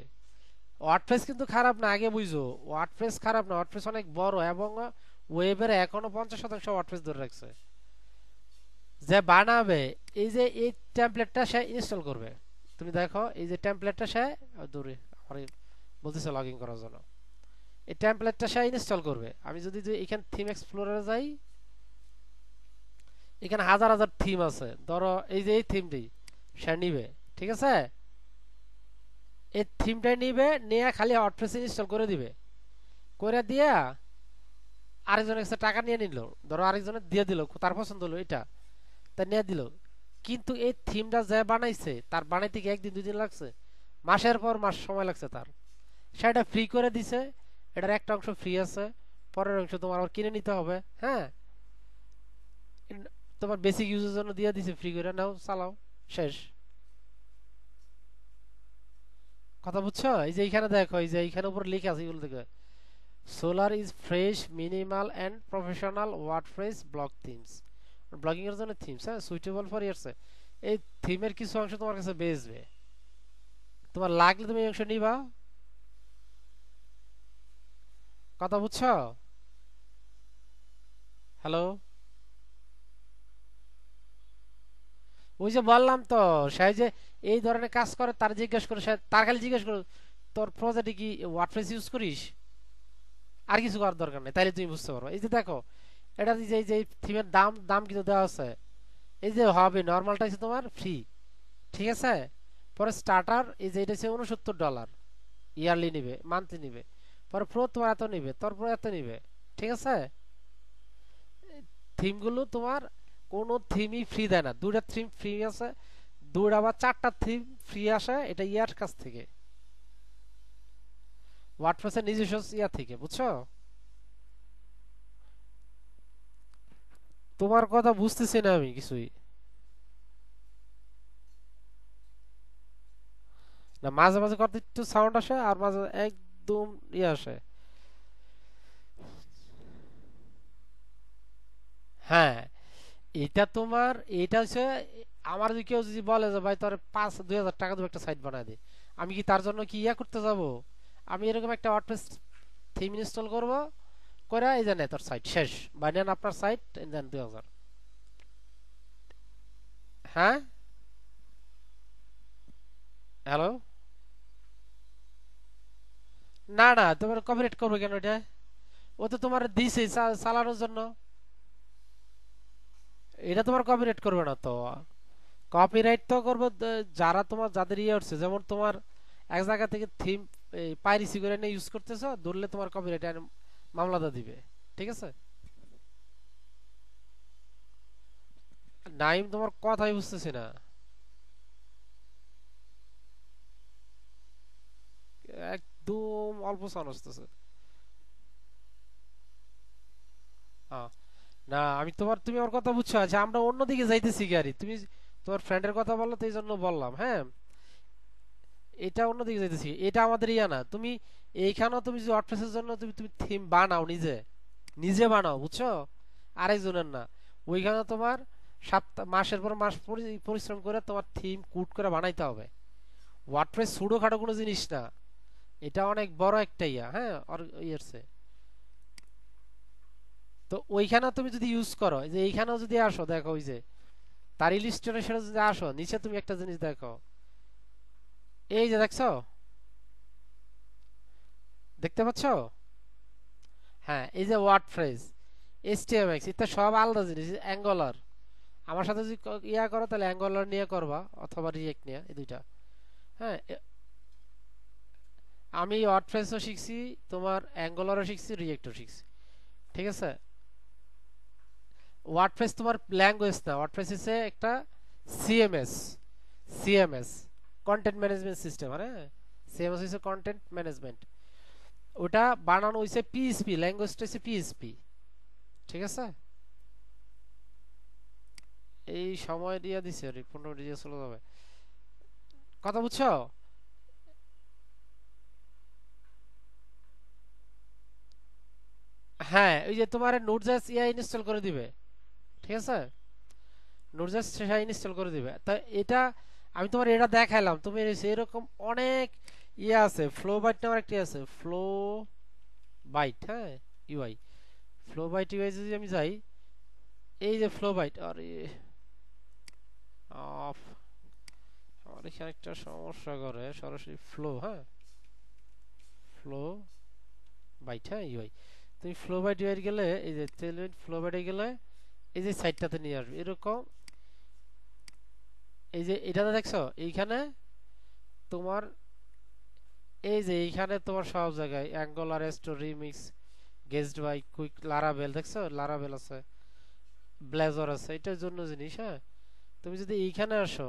ওয়ার্ডপ্রেস কিন্তু খারাপ না, আগে বুঝো, ওয়ার্ডপ্রেস খারাপ না, ওয়ার্ডপ্রেস অনেক বড় এবং ওয়েবের এখনো 50% ওয়ার্ডপ্রেস ধরে রাখছে। যে বানাবে এই যে এই টেমপ্লেটটা সে ইনস্টল করবে, তুমি দেখো এই যে টেমপ্লেটটা সে দূরে আমার বলতেছে লগ ইন করার জন্য, এই টেমপ্লেটটা সে ইনস্টল করবে। আমি যদি এখানে থিম এক্সপ্লোরারে যাই, এখানে হাজার হাজার থিম আছে, ধরো এই যে এই থিমটি, সে নিবে, ঠিক আছে? এই থিমটাই নিবে, নিয়ে খালি ওয়ার্ডপ্রেস ইনস্টল করে দিবে, করে দিয়া আরেকজনের কাছে টাকা নিয়ে নিল, ধরো আরেকজনের দিয়ে দিল, তার পছন্দ হলো এটা, তা নিয়ে দিল। কিন্তু এই থিমটা যে বানাইছে তার বানাইতে কি একদিন 2 দিন লাগছে? মাসের পর মাস সময় লাগছে তার। সেটা ফ্রি করে দিছে, এটার একটা অংশ ফ্রি আছে, পরের অংশ তোমার আবার কিনে নিতে হবে। হ্যাঁ, তোমার বেসিক ইউজের জন্য দিয়ে দিছে ফ্রি করে, নাও চালাও, শেষ। কথা বুঝছো? এই যে এইখানে দেখো, এই যে এইখানে উপরে লেখা আছে, এগুলো দেখো, solar is fresh minimal and professional WordPress blog themes, blogging এর জন্য থিমস, হ্যাঁ, সুইটেবল ফর ইয়ার্স। এই থিমের কিছু অংশ তোমার কাছে বেচবে, তোমার লাগলে তুমি এই অংশ নিবা। কথা বুঝছো? হ্যালো, ওই যে বললাম তো, সে যে এই ধরনের কাজ করে তার জিজ্ঞেস করে, তার খালি জিজ্ঞেস করো তোর প্রজেক্টে কি ওয়ার্ডপ্রেস ইউজ করিস, আর কিছু করার দরকার নেই, তাইলে তুমি বুঝতে পারো। এই যে দেখো, এটা যে থিমের দাম দাম কিন্তু দেওয়া আছে। এই যে হবে নর্মালটা হচ্ছে তোমার ফ্রি, ঠিক আছে? পরে স্টার্টার, এই যে এটা হচ্ছে $69, ইয়ারলি নিবে, মান্থলি নিবে। পরে প্রো তোমার এত নিবে, তারপর এত নিবে, ঠিক আছে? থিমগুলো তোমার কোনো থিমই ফ্রি দেয় না, 2টা থিম ফ্রি আছে, 2টা বা 4টা থিম ফ্রি আসে, এটা ইয়ার কাছ থেকে, ওয়ার্ডপ্রেসের নিজস্ব ইয়া থেকে, বুঝছো? তোমার কথা বুঝতেছি না আমি কিছুই। না, মাঝে মাঝে কথা একটু সাউন্ড আসে, আর মাঝে একদম ইয়ে আসে। হ্যাঁ, এটা তোমার, এটা হচ্ছে, আমার যদি কেউ যদি বলে যে ভাই তোর 2,000 টাকা দেবো একটা সাইট বানায় দে, আমি কি তার জন্য কি ইয়া করতে যাব? আমি এরকম একটা ওয়ার্ডপ্রেস থিম ইনস্টল করব, করে এই যে তোর সাইট শেষ, বানিয়ে আপনার সাইট দেন 2,000। হ্যাঁ, হ্যালো, না না, তোমার কপিরাইট করবে কেন এটা? ও তো তোমার দিছে চালানোর জন্য, এটা তোমার কপিরাইট করবে না তো। কপিরাইট তো করবে যারা তোমার, যাদের ইয়ে উঠছে, যেমন তোমার এক জায়গা থেকে থিম পাইরেসি করে নিয়ে ইউজ করতেছো, ধরলে তোমার কপিরাইট মামলাটা দিবে, ঠিক আছে? নাইম, তোমার কথাই বুঝতেছি না, একদম অল্প সাউন্ড আসতেছে। আহ, না, আমি তোমার, তুমি আমার কথা বুঝছো? আচ্ছা, আমরা অন্যদিকে যাইতেছি গাড়ি, তুমি তোমার ফ্রেন্ডের কথা বললো তো এই জন্য বললাম। হ্যাঁ, এটা অন্যদিকে যাইতেছি, এটা আমাদের ইয়া না। তুমি এইখানেও তুমি যে ওয়ার্ডপ্রেসের জন্য তুমি তুমি থিম বানাও, নিজে নিজে বানাও, বুঝছো? আরেকজনের না। ওইখানে তোমার সপ্তাহ, মাসের পর মাস পরিশ্রম করে তোমার থিম কুট করে বানাইতে হবে। ওয়ার্ডপ্রেস ছোটখাটো কোনো জিনিস না, এটা অনেক বড় একটা ইয়া, হ্যাঁ, ইয়ের চেয়ে। তো ওইখানে তুমি যদি ইউজ করো, এই যে এইখানেও যদি আসো, দেখো ওই যে তার ইলিস্ট্রেশনে যদি আসো, নিচে তুমি একটা জিনিস দেখো, এই যে দেখছো, দেখতে পাচ্ছ? হ্যাঁ, এই যে ওয়ার্ডপ্রেস, এইচটিএমএক্স, এটা সব আলাদা জিনিস, অ্যাঙ্গলার। আমার সাথে যদি ইয়া করো তাহলে অ্যাঙ্গলার নিয়ে করবা, অথবা রিয়েক্ট নিয়ে, এই দুইটা। হ্যাঁ, আমি ওয়ার্ডপ্রেসও শিখছি, তোমার অ্যাঙ্গলারও শিখছি, রিয়েক্টও শিখছি, ঠিক আছে? ওয়ার্ডপ্রেস তোমার ল্যাঙ্গুয়েজ না, ওয়ার্ডপ্রেস হচ্ছে একটা CMS, CMS, content management system. হ্যাঁ, সিএমএস হচ্ছে কন্টেন্ট ম্যানেজমেন্ট। ওটা বানানো হয়েছে পিএইচপি, ল্যাঙ্গুয়েজটা হচ্ছে পিএইচপি, ঠিক আছে? এই সময় দিয়ে দিছে, 15 মিনিট দিয়ে চলে যাবে। কথা বুঝছো? হ্যাঁ, ওই যে তোমার নোটজেস ইয়া ইনস্টল করে দিবে, ঠিক আছে? নোটজেস সেটা ইনস্টল করে দিবে। তা এটা আমি তোমার এটা দেখাইলাম, তুমি এরকম অনেক ইয়ে আছে, ফ্লো বাইট নামের একটি আছে, ফ্লো বাইট, হ্যাঁ, ইউআই, ফ্লো বাইট ইউআই যদি আমি যাই, এই যে ফ্লো বাইট, আর অফ, আমার এখানে একটা সমস্যা করে, সরাসরি ফ্লো, হ্যাঁ, ফ্লো বাইট, হ্যাঁ, ইউআই। তুমি ফ্লো বাইট ইউআই গেলে, এই যে ফ্লো বাইটে গেলে এই যে সাইটটাতে নিয়ে আসবে এরকম। এই যে এটাতে দেখছো এইখানে তোমার এই যে এইখানে তোমার সব জায়গায় অ্যাঙ্গুলার রেস্টো রিমিক্স গেজড বাই কুইক লারাভেল দেখছো লারাভেল আছে ব্লেজার আছে এটার জন্য জিনিস হ্যাঁ তুমি যদি এইখানে আসো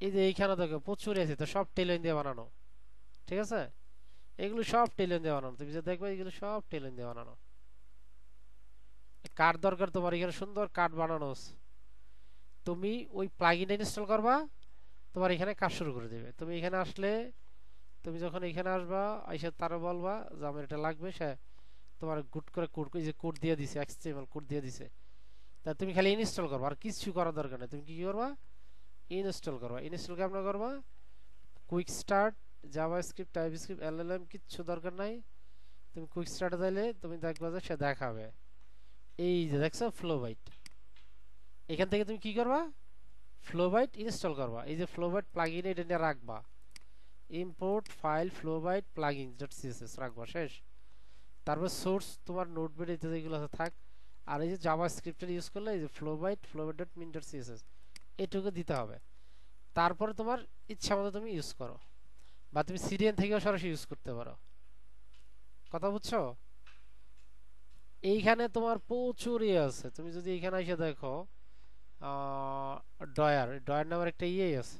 এই যে এইখানে দেখো প্রচুর আছে তো সব টেলন দিয়ে বানানো ঠিক আছে এগুলো সব টেলন দিয়ে বানানো তুমি যে দেখবে এগুলো সব টেলন দিয়ে বানানো কার্ড দরকার তোমার এখানে সুন্দর কার্ড বানানো আছে তুমি ওই প্লাগইনটা ইনস্টল করবা তোমার এখানে কাজ শুরু করে দেবে তুমি এখানে আসলে তুমি যখন এখানে আসবা আইসা তারা বলবা যে আমার এটা লাগবে সে তোমার গুড করে কোড যে কোড দিয়ে দিছে এক্সএমএল কোড দিয়ে দিছে তা তুমি খালি ইনস্টল করবা আর কিছু করার দরকার নেই তুমি কি করবা ইনস্টল করবা ইনস্টল কেমন করবা quick start JavaScript TypeScript LLM কিচ্ছু দরকার নাই তুমি কুইক স্টার্টে দিলে তুমি দেখবা যে সে দেখাবে এই যে দেখছো ফ্লোবাইট এখান থেকে তুমি কি করবা ফ্লোবাইট ইনস্টল করবা এই যে ফ্লোবাইট প্লাগইন এটা নিয়ে রাখবা import file Flowbite plugins dot CSS রাখবা শেষ তারপর সোর্স তোমার নোটপ্যাড এতে যেগুলো আছে থাক আর এই যে জাভাস্ক্রিপ্টের ইউজ করলে এই যে ফ্লোবাইট ডট মিন ডট সিএসএস এটুকু দিতে হবে তারপরে তোমার ইচ্ছা মতো তুমি ইউজ করো বা তুমি সিডিএন থেকেও সরাসরি ইউজ করতে পারো কথা বুঝছো এইখানে তোমার প্রচুর ইয়ে আছে তুমি যদি এখানে এসে দেখো ডয়ার ডয়ার নামের একটা ইয়ে আছে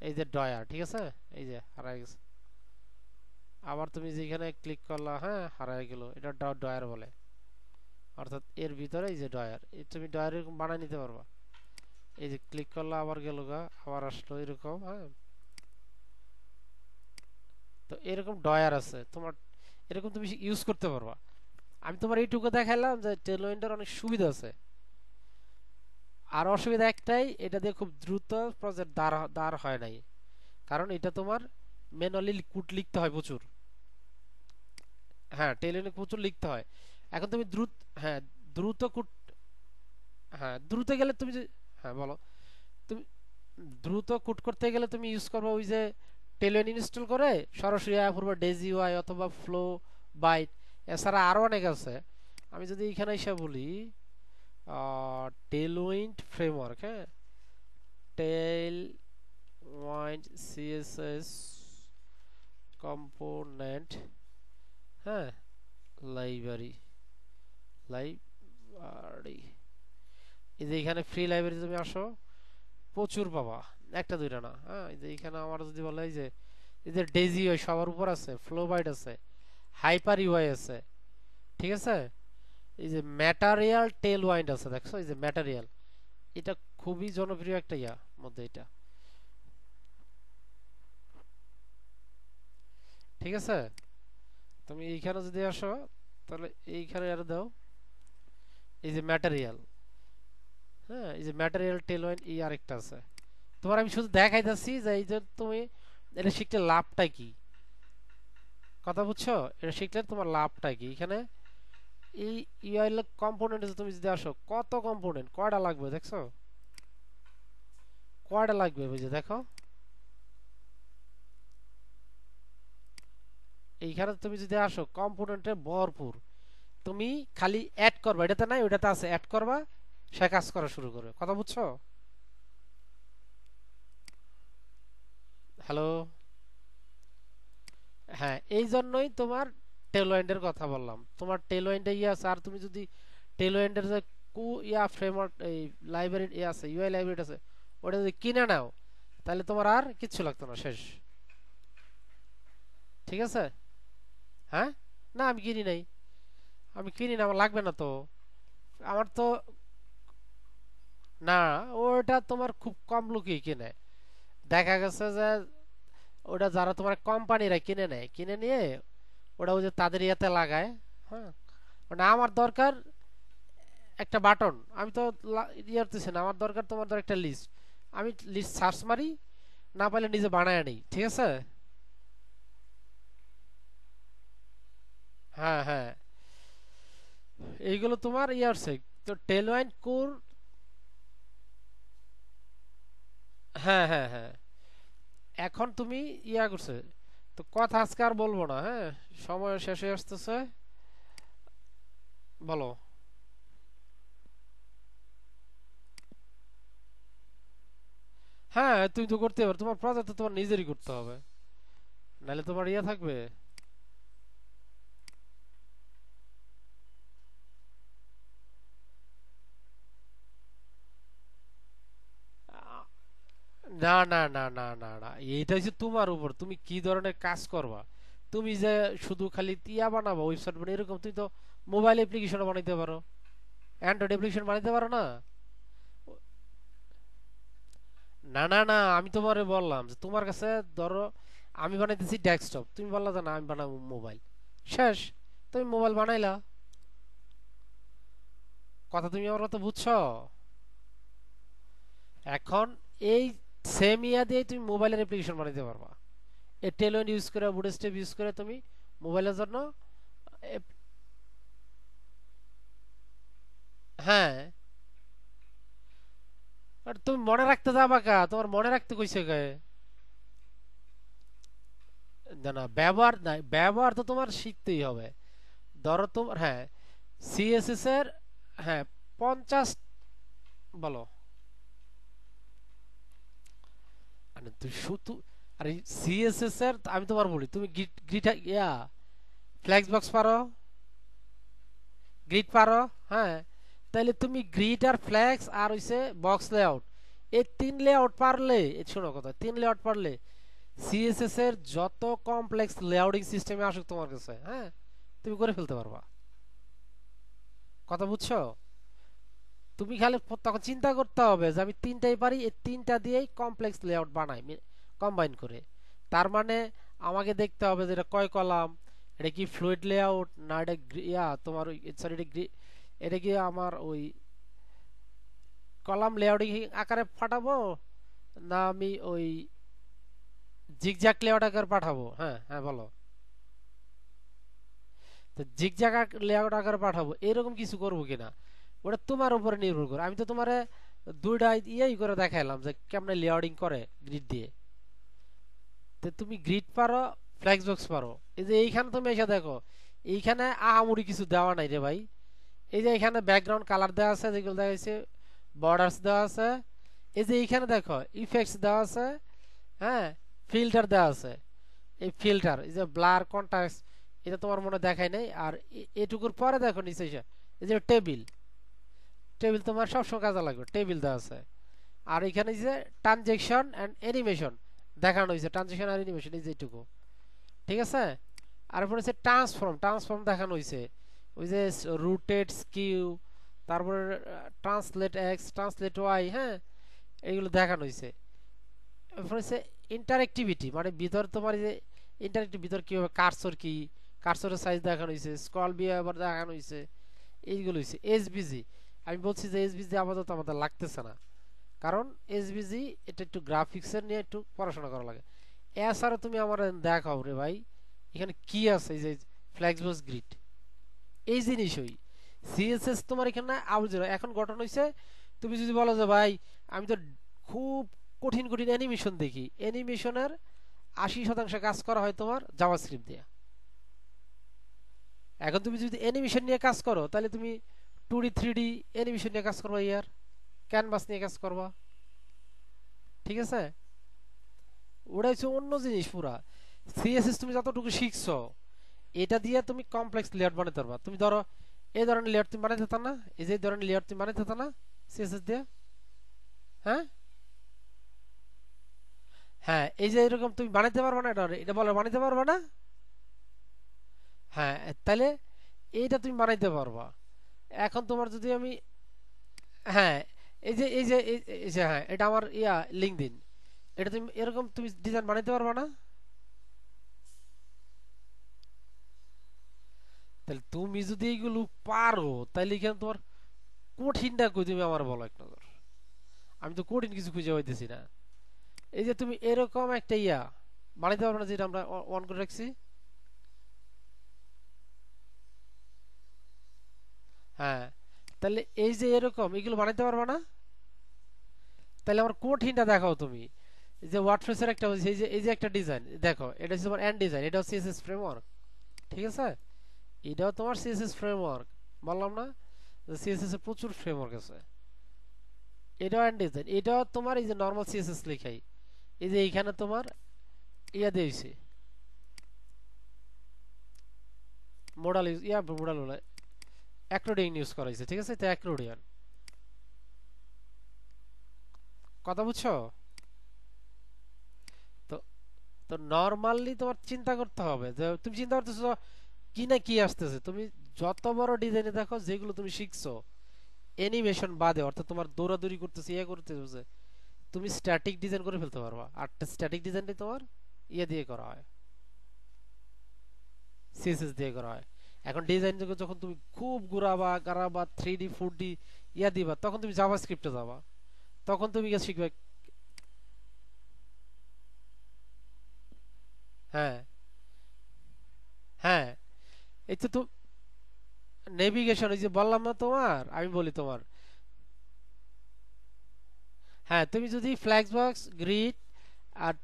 এই যে ডয়ার ঠিক আছে এই যে হারাই গেছে আবার তুমি যেখানে ক্লিক করলা হ্যাঁ হারাই গেল এটা ডয়ার বলে অর্থাৎ এর ভিতরে এই যে ডয়ার তুমি ডয়ার এরকম বানাই নিতে পারবা এই যে ক্লিক করলা আবার গেল গা আবার আসলো এরকম হ্যাঁ তো এরকম ডয়ার আছে তোমার এরকম তুমি ইউজ করতে পারবা আমি তোমার এইটুকু দেখাইলাম যে টেলউইন্ডের অনেক সুবিধা আছে আর অসুবিধা একটাই এটা দিয়ে খুব দ্রুত প্রজেক্ট দাঁড় হয় নাই কারণ এটা তোমার ম্যানুয়ালি কোড লিখতে হয় প্রচুর হ্যাঁ টেলউইন্ডে প্রচুর লিখতে হয় এখন তুমি হ্যাঁ দ্রুত কোড হ্যাঁ দ্রুত গেলে তুমি হ্যাঁ বলো তুমি দ্রুত কোড করতে গেলে তুমি ইউজ করবে ওই যে টেলউইন্ড ইনস্টল করে সরাসরি অ্যাপ ডেজি ওয়াই অথবা ফ্লো বাইট এছাড়া আরো অনেক আছে আমি যদি এখানে এসে বলি টেলউইন্ড ফ্রেমওয়ার্ক হ্যাঁ টেলউইন্ড সিএসএস কম্পোনেন্ট হ্যাঁ লাইব্রেরি লাইব্রেরি এই যে এখানে ফ্রি লাইব্রেরি তুমি আসো প্রচুর পাবা একটা দুইটা না হ্যাঁ এই যে এখানে আমার যদি বলে এই যে ডেজি ওয়াই সবার উপর আছে ফ্লো বাইট আছে হাইপার ইউআই আছে ঠিক আছে এই যে ম্যাটেরিয়াল টেলউইন্ড আছে দেখছো এই যে ম্যাটেরিয়াল এটা খুবই জনপ্রিয় একটা মধ্যে এটা ঠিক আছে তুমি এইখানে যদি আসো তাহলে এইখানে আর দাও এই যে ম্যাটেরিয়াল হ্যাঁ এই যে ম্যাটেরিয়াল টেলউইন্ড এই আরেকটা আছে তোমার আমি শুধু দেখাইতেছি যে এই যে তুমি এটা শিখতে লাভটা কি কথা বুঝছো এটা শিখলে তোমার লাভটা কি এখানে এই ইউআই কম্পোনেন্ট তুমি যদি আসো কত কম্পোনেন্ট কয়টা লাগবে দেখছো কয়টা লাগবে বুঝে দেখো এইখানে তুমি যদি আসো কম্পোনেন্টে ভরপুর তুমি খালি অ্যাড করবা এটাতে নাই ওটাতে আছে অ্যাড করবা সে কাজ করা শুরু করবে কথা বুঝছো হ্যালো হ্যাঁ এই জন্যই তোমার টেলউইন্ডের কথা বললাম তোমার টেলউইন্ডে আছে আর তুমি যদি টেলউইন্ডের যে ফ্রেমওয়ার্ক এই লাইব্রেরি আছে ইউআই লাইব্রেরি আছে ওটা যদি কিনে নাও তাহলে তোমার আর কিচ্ছু লাগতো না শেষ ঠিক আছে হ্যাঁ না আমি কিনি নাই আমি কিনি না আমার লাগবে না তো আমার তো না ওটা তোমার খুব কম লোকই কিনে দেখা গেছে যে ওটা যারা তোমার কোম্পানিরা কিনে নেয় কিনে নিয়ে ওটা ওই যে তাদের ইয়েতে লাগায় হ্যাঁ মানে আমার দরকার একটা বাটন আমি তো ইয়ে করতেছি না আমার দরকার তোমার ধর একটা লিস্ট আমি লিস্ট সার্চ মারি না পাইলে নিজে বানায় নেই ঠিক আছে হ্যাঁ হ্যাঁ এইগুলো তোমার ইয়ে হচ্ছে তো টেলউইন্ড কোর হ্যাঁ হ্যাঁ হ্যাঁ এখন তুমি ইয়া করছে তো কথা আজকে আর বলবো না হ্যাঁ সময় শেষ হয়ে আসতেছে বলো হ্যাঁ তুমি তো করতে পারো, তোমার প্রজেক্ট তো তোমার নিজেরই করতে হবে, নাহলে তোমার ইয়ে থাকবে। না না না না না না, এইটা হচ্ছে তোমার উপর, তুমি কি ধরনের কাজ করবা। তুমি যে শুধু খালি টিয়া বানাবো, ওয়েবসাইট বানাবো এরকম, তুমি তো মোবাইল অ্যাপ্লিকেশন বানাইতে পারো, অ্যান্ড্রয়েড অ্যাপ্লিকেশন বানাইতে পারো না? না না না, আমি তোমারে বললাম যে তোমার কাছে ধরো আমি বানাইতেছি ডেস্কটপ, তুমি বললা যে না আমি বানাবো মোবাইল, শেষ, তুমি মোবাইল বানাইলা। কথা তুমি আমার কথা বুঝছো? এখন এই সেম ইয়া দিয়ে তুমি মোবাইলের অ্যাপ্লিকেশন বানাইতে পারবা, এই টেলওয়েন ইউজ করে, বুটস্ট্র্যাপ ইউজ করে তুমি মোবাইলের জন্য হ্যাঁ। আর তুমি মনে রাখতে যাবা কা, তোমার মনে রাখতে কইছে কে? না না, ব্যবহার নাই, ব্যবহার তো তোমার শিখতেই হবে। ধরো তোমার, হ্যাঁ, সিএসএস এর, হ্যাঁ 50, বলো। মানে তুই শুধু, আরে সিএসএস এর আমি তোমার বলি, তুমি গ্রিড গ্রিড ইয়া ফ্লেক্স বক্স পারো, গ্রিড পারো, হ্যাঁ, তাহলে তুমি গ্রিড আর ফ্লেক্স আর হইছে বক্স লেআউট, এই তিন লেআউট পারলে, শোনো কথা, তিন লেআউট পারলে সিএসএস এর যত কমপ্লেক্স লেআউটিং সিস্টেমে আসুক তোমার কাছে, হ্যাঁ, তুমি করে ফেলতে পারবা। কথা বুঝছো? তুমি খালি তখন চিন্তা করতে হবে যে আমি তিনটাই পারি, এই তিনটা দিয়েই কমপ্লেক্স লেআউট বানাই কম্বাইন করে। তার মানে আমাকে দেখতে হবে যে এটা কয় কলাম, এটা কি ফ্লুইড লেআউট না এটা ইয়া তোমার ওই সরি এটা এটা কি আমার ওই কলাম লেআউটিং আকারে পাঠাবো, না আমি ওই জিগজ্যাগ লেআউট আকারে পাঠাবো? হ্যাঁ হ্যাঁ বলো। তো জিগজ্যাগ লেআউট আকারে পাঠাবো এরকম কিছু করবো কিনা, ওটা তোমার উপরে নির্ভর করে। আমি তো তোমারে দুইটা ইয়েই করে দেখাইলাম যে কেমনে লেআউটিং করে গ্রিড দিয়ে। তো তুমি গ্রিড পারো, ফ্লেক্স বক্স পারো, এই যে এইখানে তুমি এসে দেখো, এইখানে আহামরি কিছু দেওয়া নাই রে ভাই। এই যে এখানে ব্যাকগ্রাউন্ড কালার দেওয়া আছে, যেগুলো দেখা যাচ্ছে বর্ডার্স দেওয়া আছে, এই যে এইখানে দেখো ইফেক্টস দেওয়া আছে, হ্যাঁ, ফিল্টার দেওয়া আছে। এই ফিল্টার, এই যে ব্লার কন্ট্রাস্ট, এটা তোমার মনে দেখায় নাই। আর এটুকুর পরে দেখো নিচে এসে এই যে টেবিল, টেবিল তোমার সবসময় কাজে লাগবে, টেবিল দেওয়া আছে। আর এখানে যে ট্রানজেকশন এন্ড অ্যানিমেশন দেখানো হয়েছে, ট্রানজেকশন আর অ্যানিমেশন এই যে এইটুকু, ঠিক আছে। আর এরপর হচ্ছে ট্রান্সফর্ম, ট্রান্সফর্ম দেখানো হয়েছে, ওই যে রুটেড স্কিউ, তারপরে ট্রান্সলেট এক্স ট্রান্সলেট ওয়াই, হ্যাঁ, এইগুলো দেখানো হয়েছে। এরপর হচ্ছে ইন্টারেক্টিভিটি, মানে ভিতর তোমার এই যে ইন্টারেক্টিভ ভিতর কি হবে, কার্সর কি, কার্সরের সাইজ দেখানো হয়েছে, স্ক্রল বিহেভিয়ার দেখানো হয়েছে, এইগুলো হয়েছে। এসবিজি, আমি বলছি যে এসবিজি আপাতত আমাদের লাগতেছে না, কারণ এসবিজি এটা একটু গ্রাফিক্সের নিয়ে একটু পড়াশোনা করা লাগে। এছাড়া তুমি আমার দেখাও রে ভাই, এখানে কি আছে, এই যে ফ্লেক্সবক্স গ্রিড, এই জিনিসই সিএসএস তোমার এখানে আউজের এখন গঠন হয়েছে। তুমি যদি বলো যে ভাই আমি তো খুব কঠিন কঠিন অ্যানিমেশন দেখি, অ্যানিমেশনের 80% কাজ করা হয় তোমার জাভাস্ক্রিপ্ট দিয়ে। এখন তুমি যদি অ্যানিমেশন নিয়ে কাজ করো, তাহলে তুমি 2D 3D অ্যানিমেশন নিয়ে কাজ করবা, ইয়ার ক্যানভাস নিয়ে কাজ করবা, ঠিক আছে। ওটা হচ্ছে অন্য জিনিস পুরা। সিএসএস তুমি যতটুকু শিখছো, এটা দিয়ে তুমি কমপ্লেক্স লেআউট বানাতে পারবা। তুমি ধরো এই ধরনের লেআউট তুমি বানাইতে পারতা না, এই যে ধরনের লেআউট তুমি বানাইতে পারতা না সিএসএস দিয়ে, হ্যাঁ হ্যাঁ, এই যে এরকম তুমি বানাইতে পারবা না, এটা এটা বলো বানাইতে পারবা না, হ্যাঁ, তাহলে এইটা তুমি বানাইতে পারবা। এখন তোমার যদি আমি, হ্যাঁ, এই যে হ্যাঁ এটা আমার ইয়া লিঙ্ক দিন, এটা তুমি এরকম তুমি ডিজাইন বানাইতে পারবা না? তাহলে তুমি যদি এইগুলো পারো, তাহলে এখানে তোমার কঠিনটা কই তুমি আমার বলো এক নজর। আমি তো কঠিন কিছু খুঁজে পাইতেছি না। এই যে তুমি এরকম একটা ইয়া বানাইতে পারবে না, যেটা আমরা অন করে রাখছি, হ্যাঁ, তাহলে এই যে এরকম এগুলো বানাইতে পারবে না, তাহলে আমার কঠিনটা দেখাও তুমি। এই যে ওয়ার্ডপ্রেসের একটা হচ্ছে, এই যে একটা ডিজাইন দেখো, এটা হচ্ছে তোমার এন্ড ডিজাইন, এটা হচ্ছে সিএসএস ফ্রেমওয়ার্ক, ঠিক আছে। এটাও তোমার সিএসএস ফ্রেমওয়ার্ক, বললাম না যে সিএসএস এর প্রচুর ফ্রেমওয়ার্ক আছে। এটাও এন্ড ডিজাইন, এটাও তোমার এই যে নরমাল সিএসএস লেখাই, এই যে এইখানে তোমার ইয়া দিয়েছে মোডাল মোডাল বলে অ্যাক্রোডিয়ান ইউজ করা হয়েছে, ঠিক আছে, তো অ্যাক্রোডিয়ান, কথা বুঝছো? তো তো নরমালি তোমার চিন্তা করতে হবে যে তুমি চিন্তা করতেছো কি না কি আসতেছে, তুমি যত বড় ডিজাইনে দেখো যেগুলো তুমি শিখছো অ্যানিমেশন বাদে, অর্থাৎ তোমার দৌড়াদৌড়ি করতেছে ইয়ে করতেছে, তুমি স্ট্যাটিক ডিজাইন করে ফেলতে পারবা। আর স্ট্যাটিক ডিজাইনটা তোমার ইয়ে দিয়ে করা হয়, সিএসএস দিয়ে করা হয়। এখন ডিজাইন যখন তুমি খুব ঘুরাবা গারাবা 3D 4D ইয়া দিবা, তখন তুমি জাভাস্ক্রিপ্টে যাবা, তখন তুমি গিয়ে শিখবে। হ্যাঁ, হ্যাঁ, এই তো নেভিগেশন, ওই যে বললাম না তোমার, আমি বলি তোমার, হ্যাঁ তুমি যদি ফ্ল্যাক্স বক্স গ্রিড আর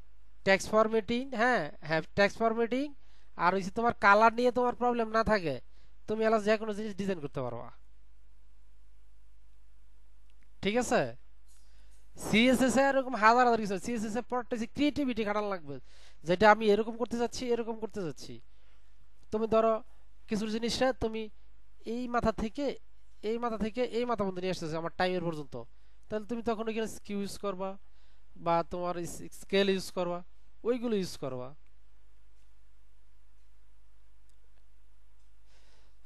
টেক্সট ফরম্যাটিং, হ্যাঁ হ্যাঁ টেক্সট ফরম্যাটিং আর ওই যে তোমার কালার নিয়ে তোমার প্রবলেম না থাকে, তুমি এলাস যে কোনো জিনিস ডিজাইন করতে পারবা, ঠিক আছে। সিএসএস এ এরকম হাজার হাজার কিছু, সিএসএস এ পড়তে ক্রিয়েটিভিটি খাটানো লাগবে, যেটা আমি এরকম করতে যাচ্ছি এরকম করতে যাচ্ছি। তুমি ধরো কিছু জিনিসটা তুমি এই মাথা থেকে এই মাথা থেকে এই মাথা পর্যন্ত নিয়ে আসতেছে আমার টাইমের পর্যন্ত, তাহলে তুমি তখন ওইখানে স্কিউ ইউজ করবা বা তোমার স্কেল ইউজ করবা, ওইগুলো ইউজ করবা।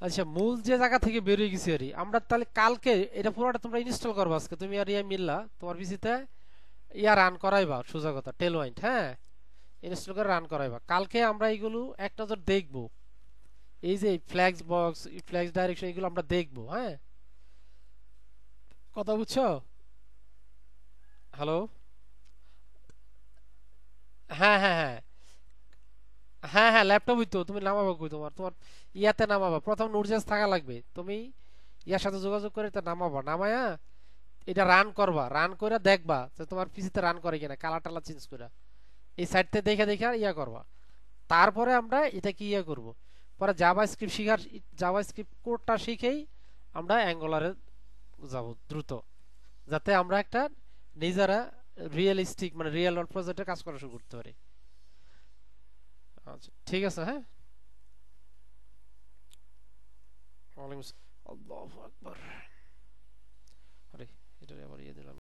আচ্ছা, মূল যে জায়গা থেকে বেরিয়ে গেছি আর আমরা তাহলে কালকে এটা পুরোটা তোমরা ইনস্টল করবা আজকে, তুমি আর ইয়া মিললা তোমার পিসিতে ইয়া রান করাইবা, সোজা কথা টেলওয়াইন্ট, হ্যাঁ ইনস্টল করে রান করাইবা। কালকে আমরা এইগুলো এক নজর দেখবো, এই যে ফ্ল্যাক্স বক্স ফ্ল্যাক্স ডাইরেকশন এগুলো আমরা দেখবো, হ্যাঁ, কথা বুঝছো? হ্যালো, হ্যাঁ হ্যাঁ হ্যাঁ হ্যাঁ হ্যাঁ ল্যাপটপই তো তুমি নামাবা কই, তোমার তোমার ইয়াতে নামাবা, প্রথম নুরজাস থাকা লাগবে, তুমি ইয়ার সাথে যোগাযোগ করে এটা নামাবা, নামায়া এটা রান করবা, রান করে দেখবা যে তোমার পিসিতে রান করে কিনা, কালার টালা চেঞ্জ করে এই সাইডতে দেখে দেখে ইয়া করবা। তারপরে আমরা এটা কি ইয়া করব, পরে জাভা স্ক্রিপ্ট শিখার, জাভা স্ক্রিপ্ট কোডটা শিখেই আমরা অ্যাঙ্গুলারে যাব দ্রুত, যাতে আমরা একটা নিজেরা রিয়েলিস্টিক মানে রিয়েল ওয়ার্ল্ড প্রজেক্টে কাজ করা শুরু করতে পারি। আচ্ছা ঠিক আছে, হ্যাঁ। ওয়ালাইকুম আসসালাম। আল্লাহু আকবার। আরে এটা আবার ইয়ে দিলাম।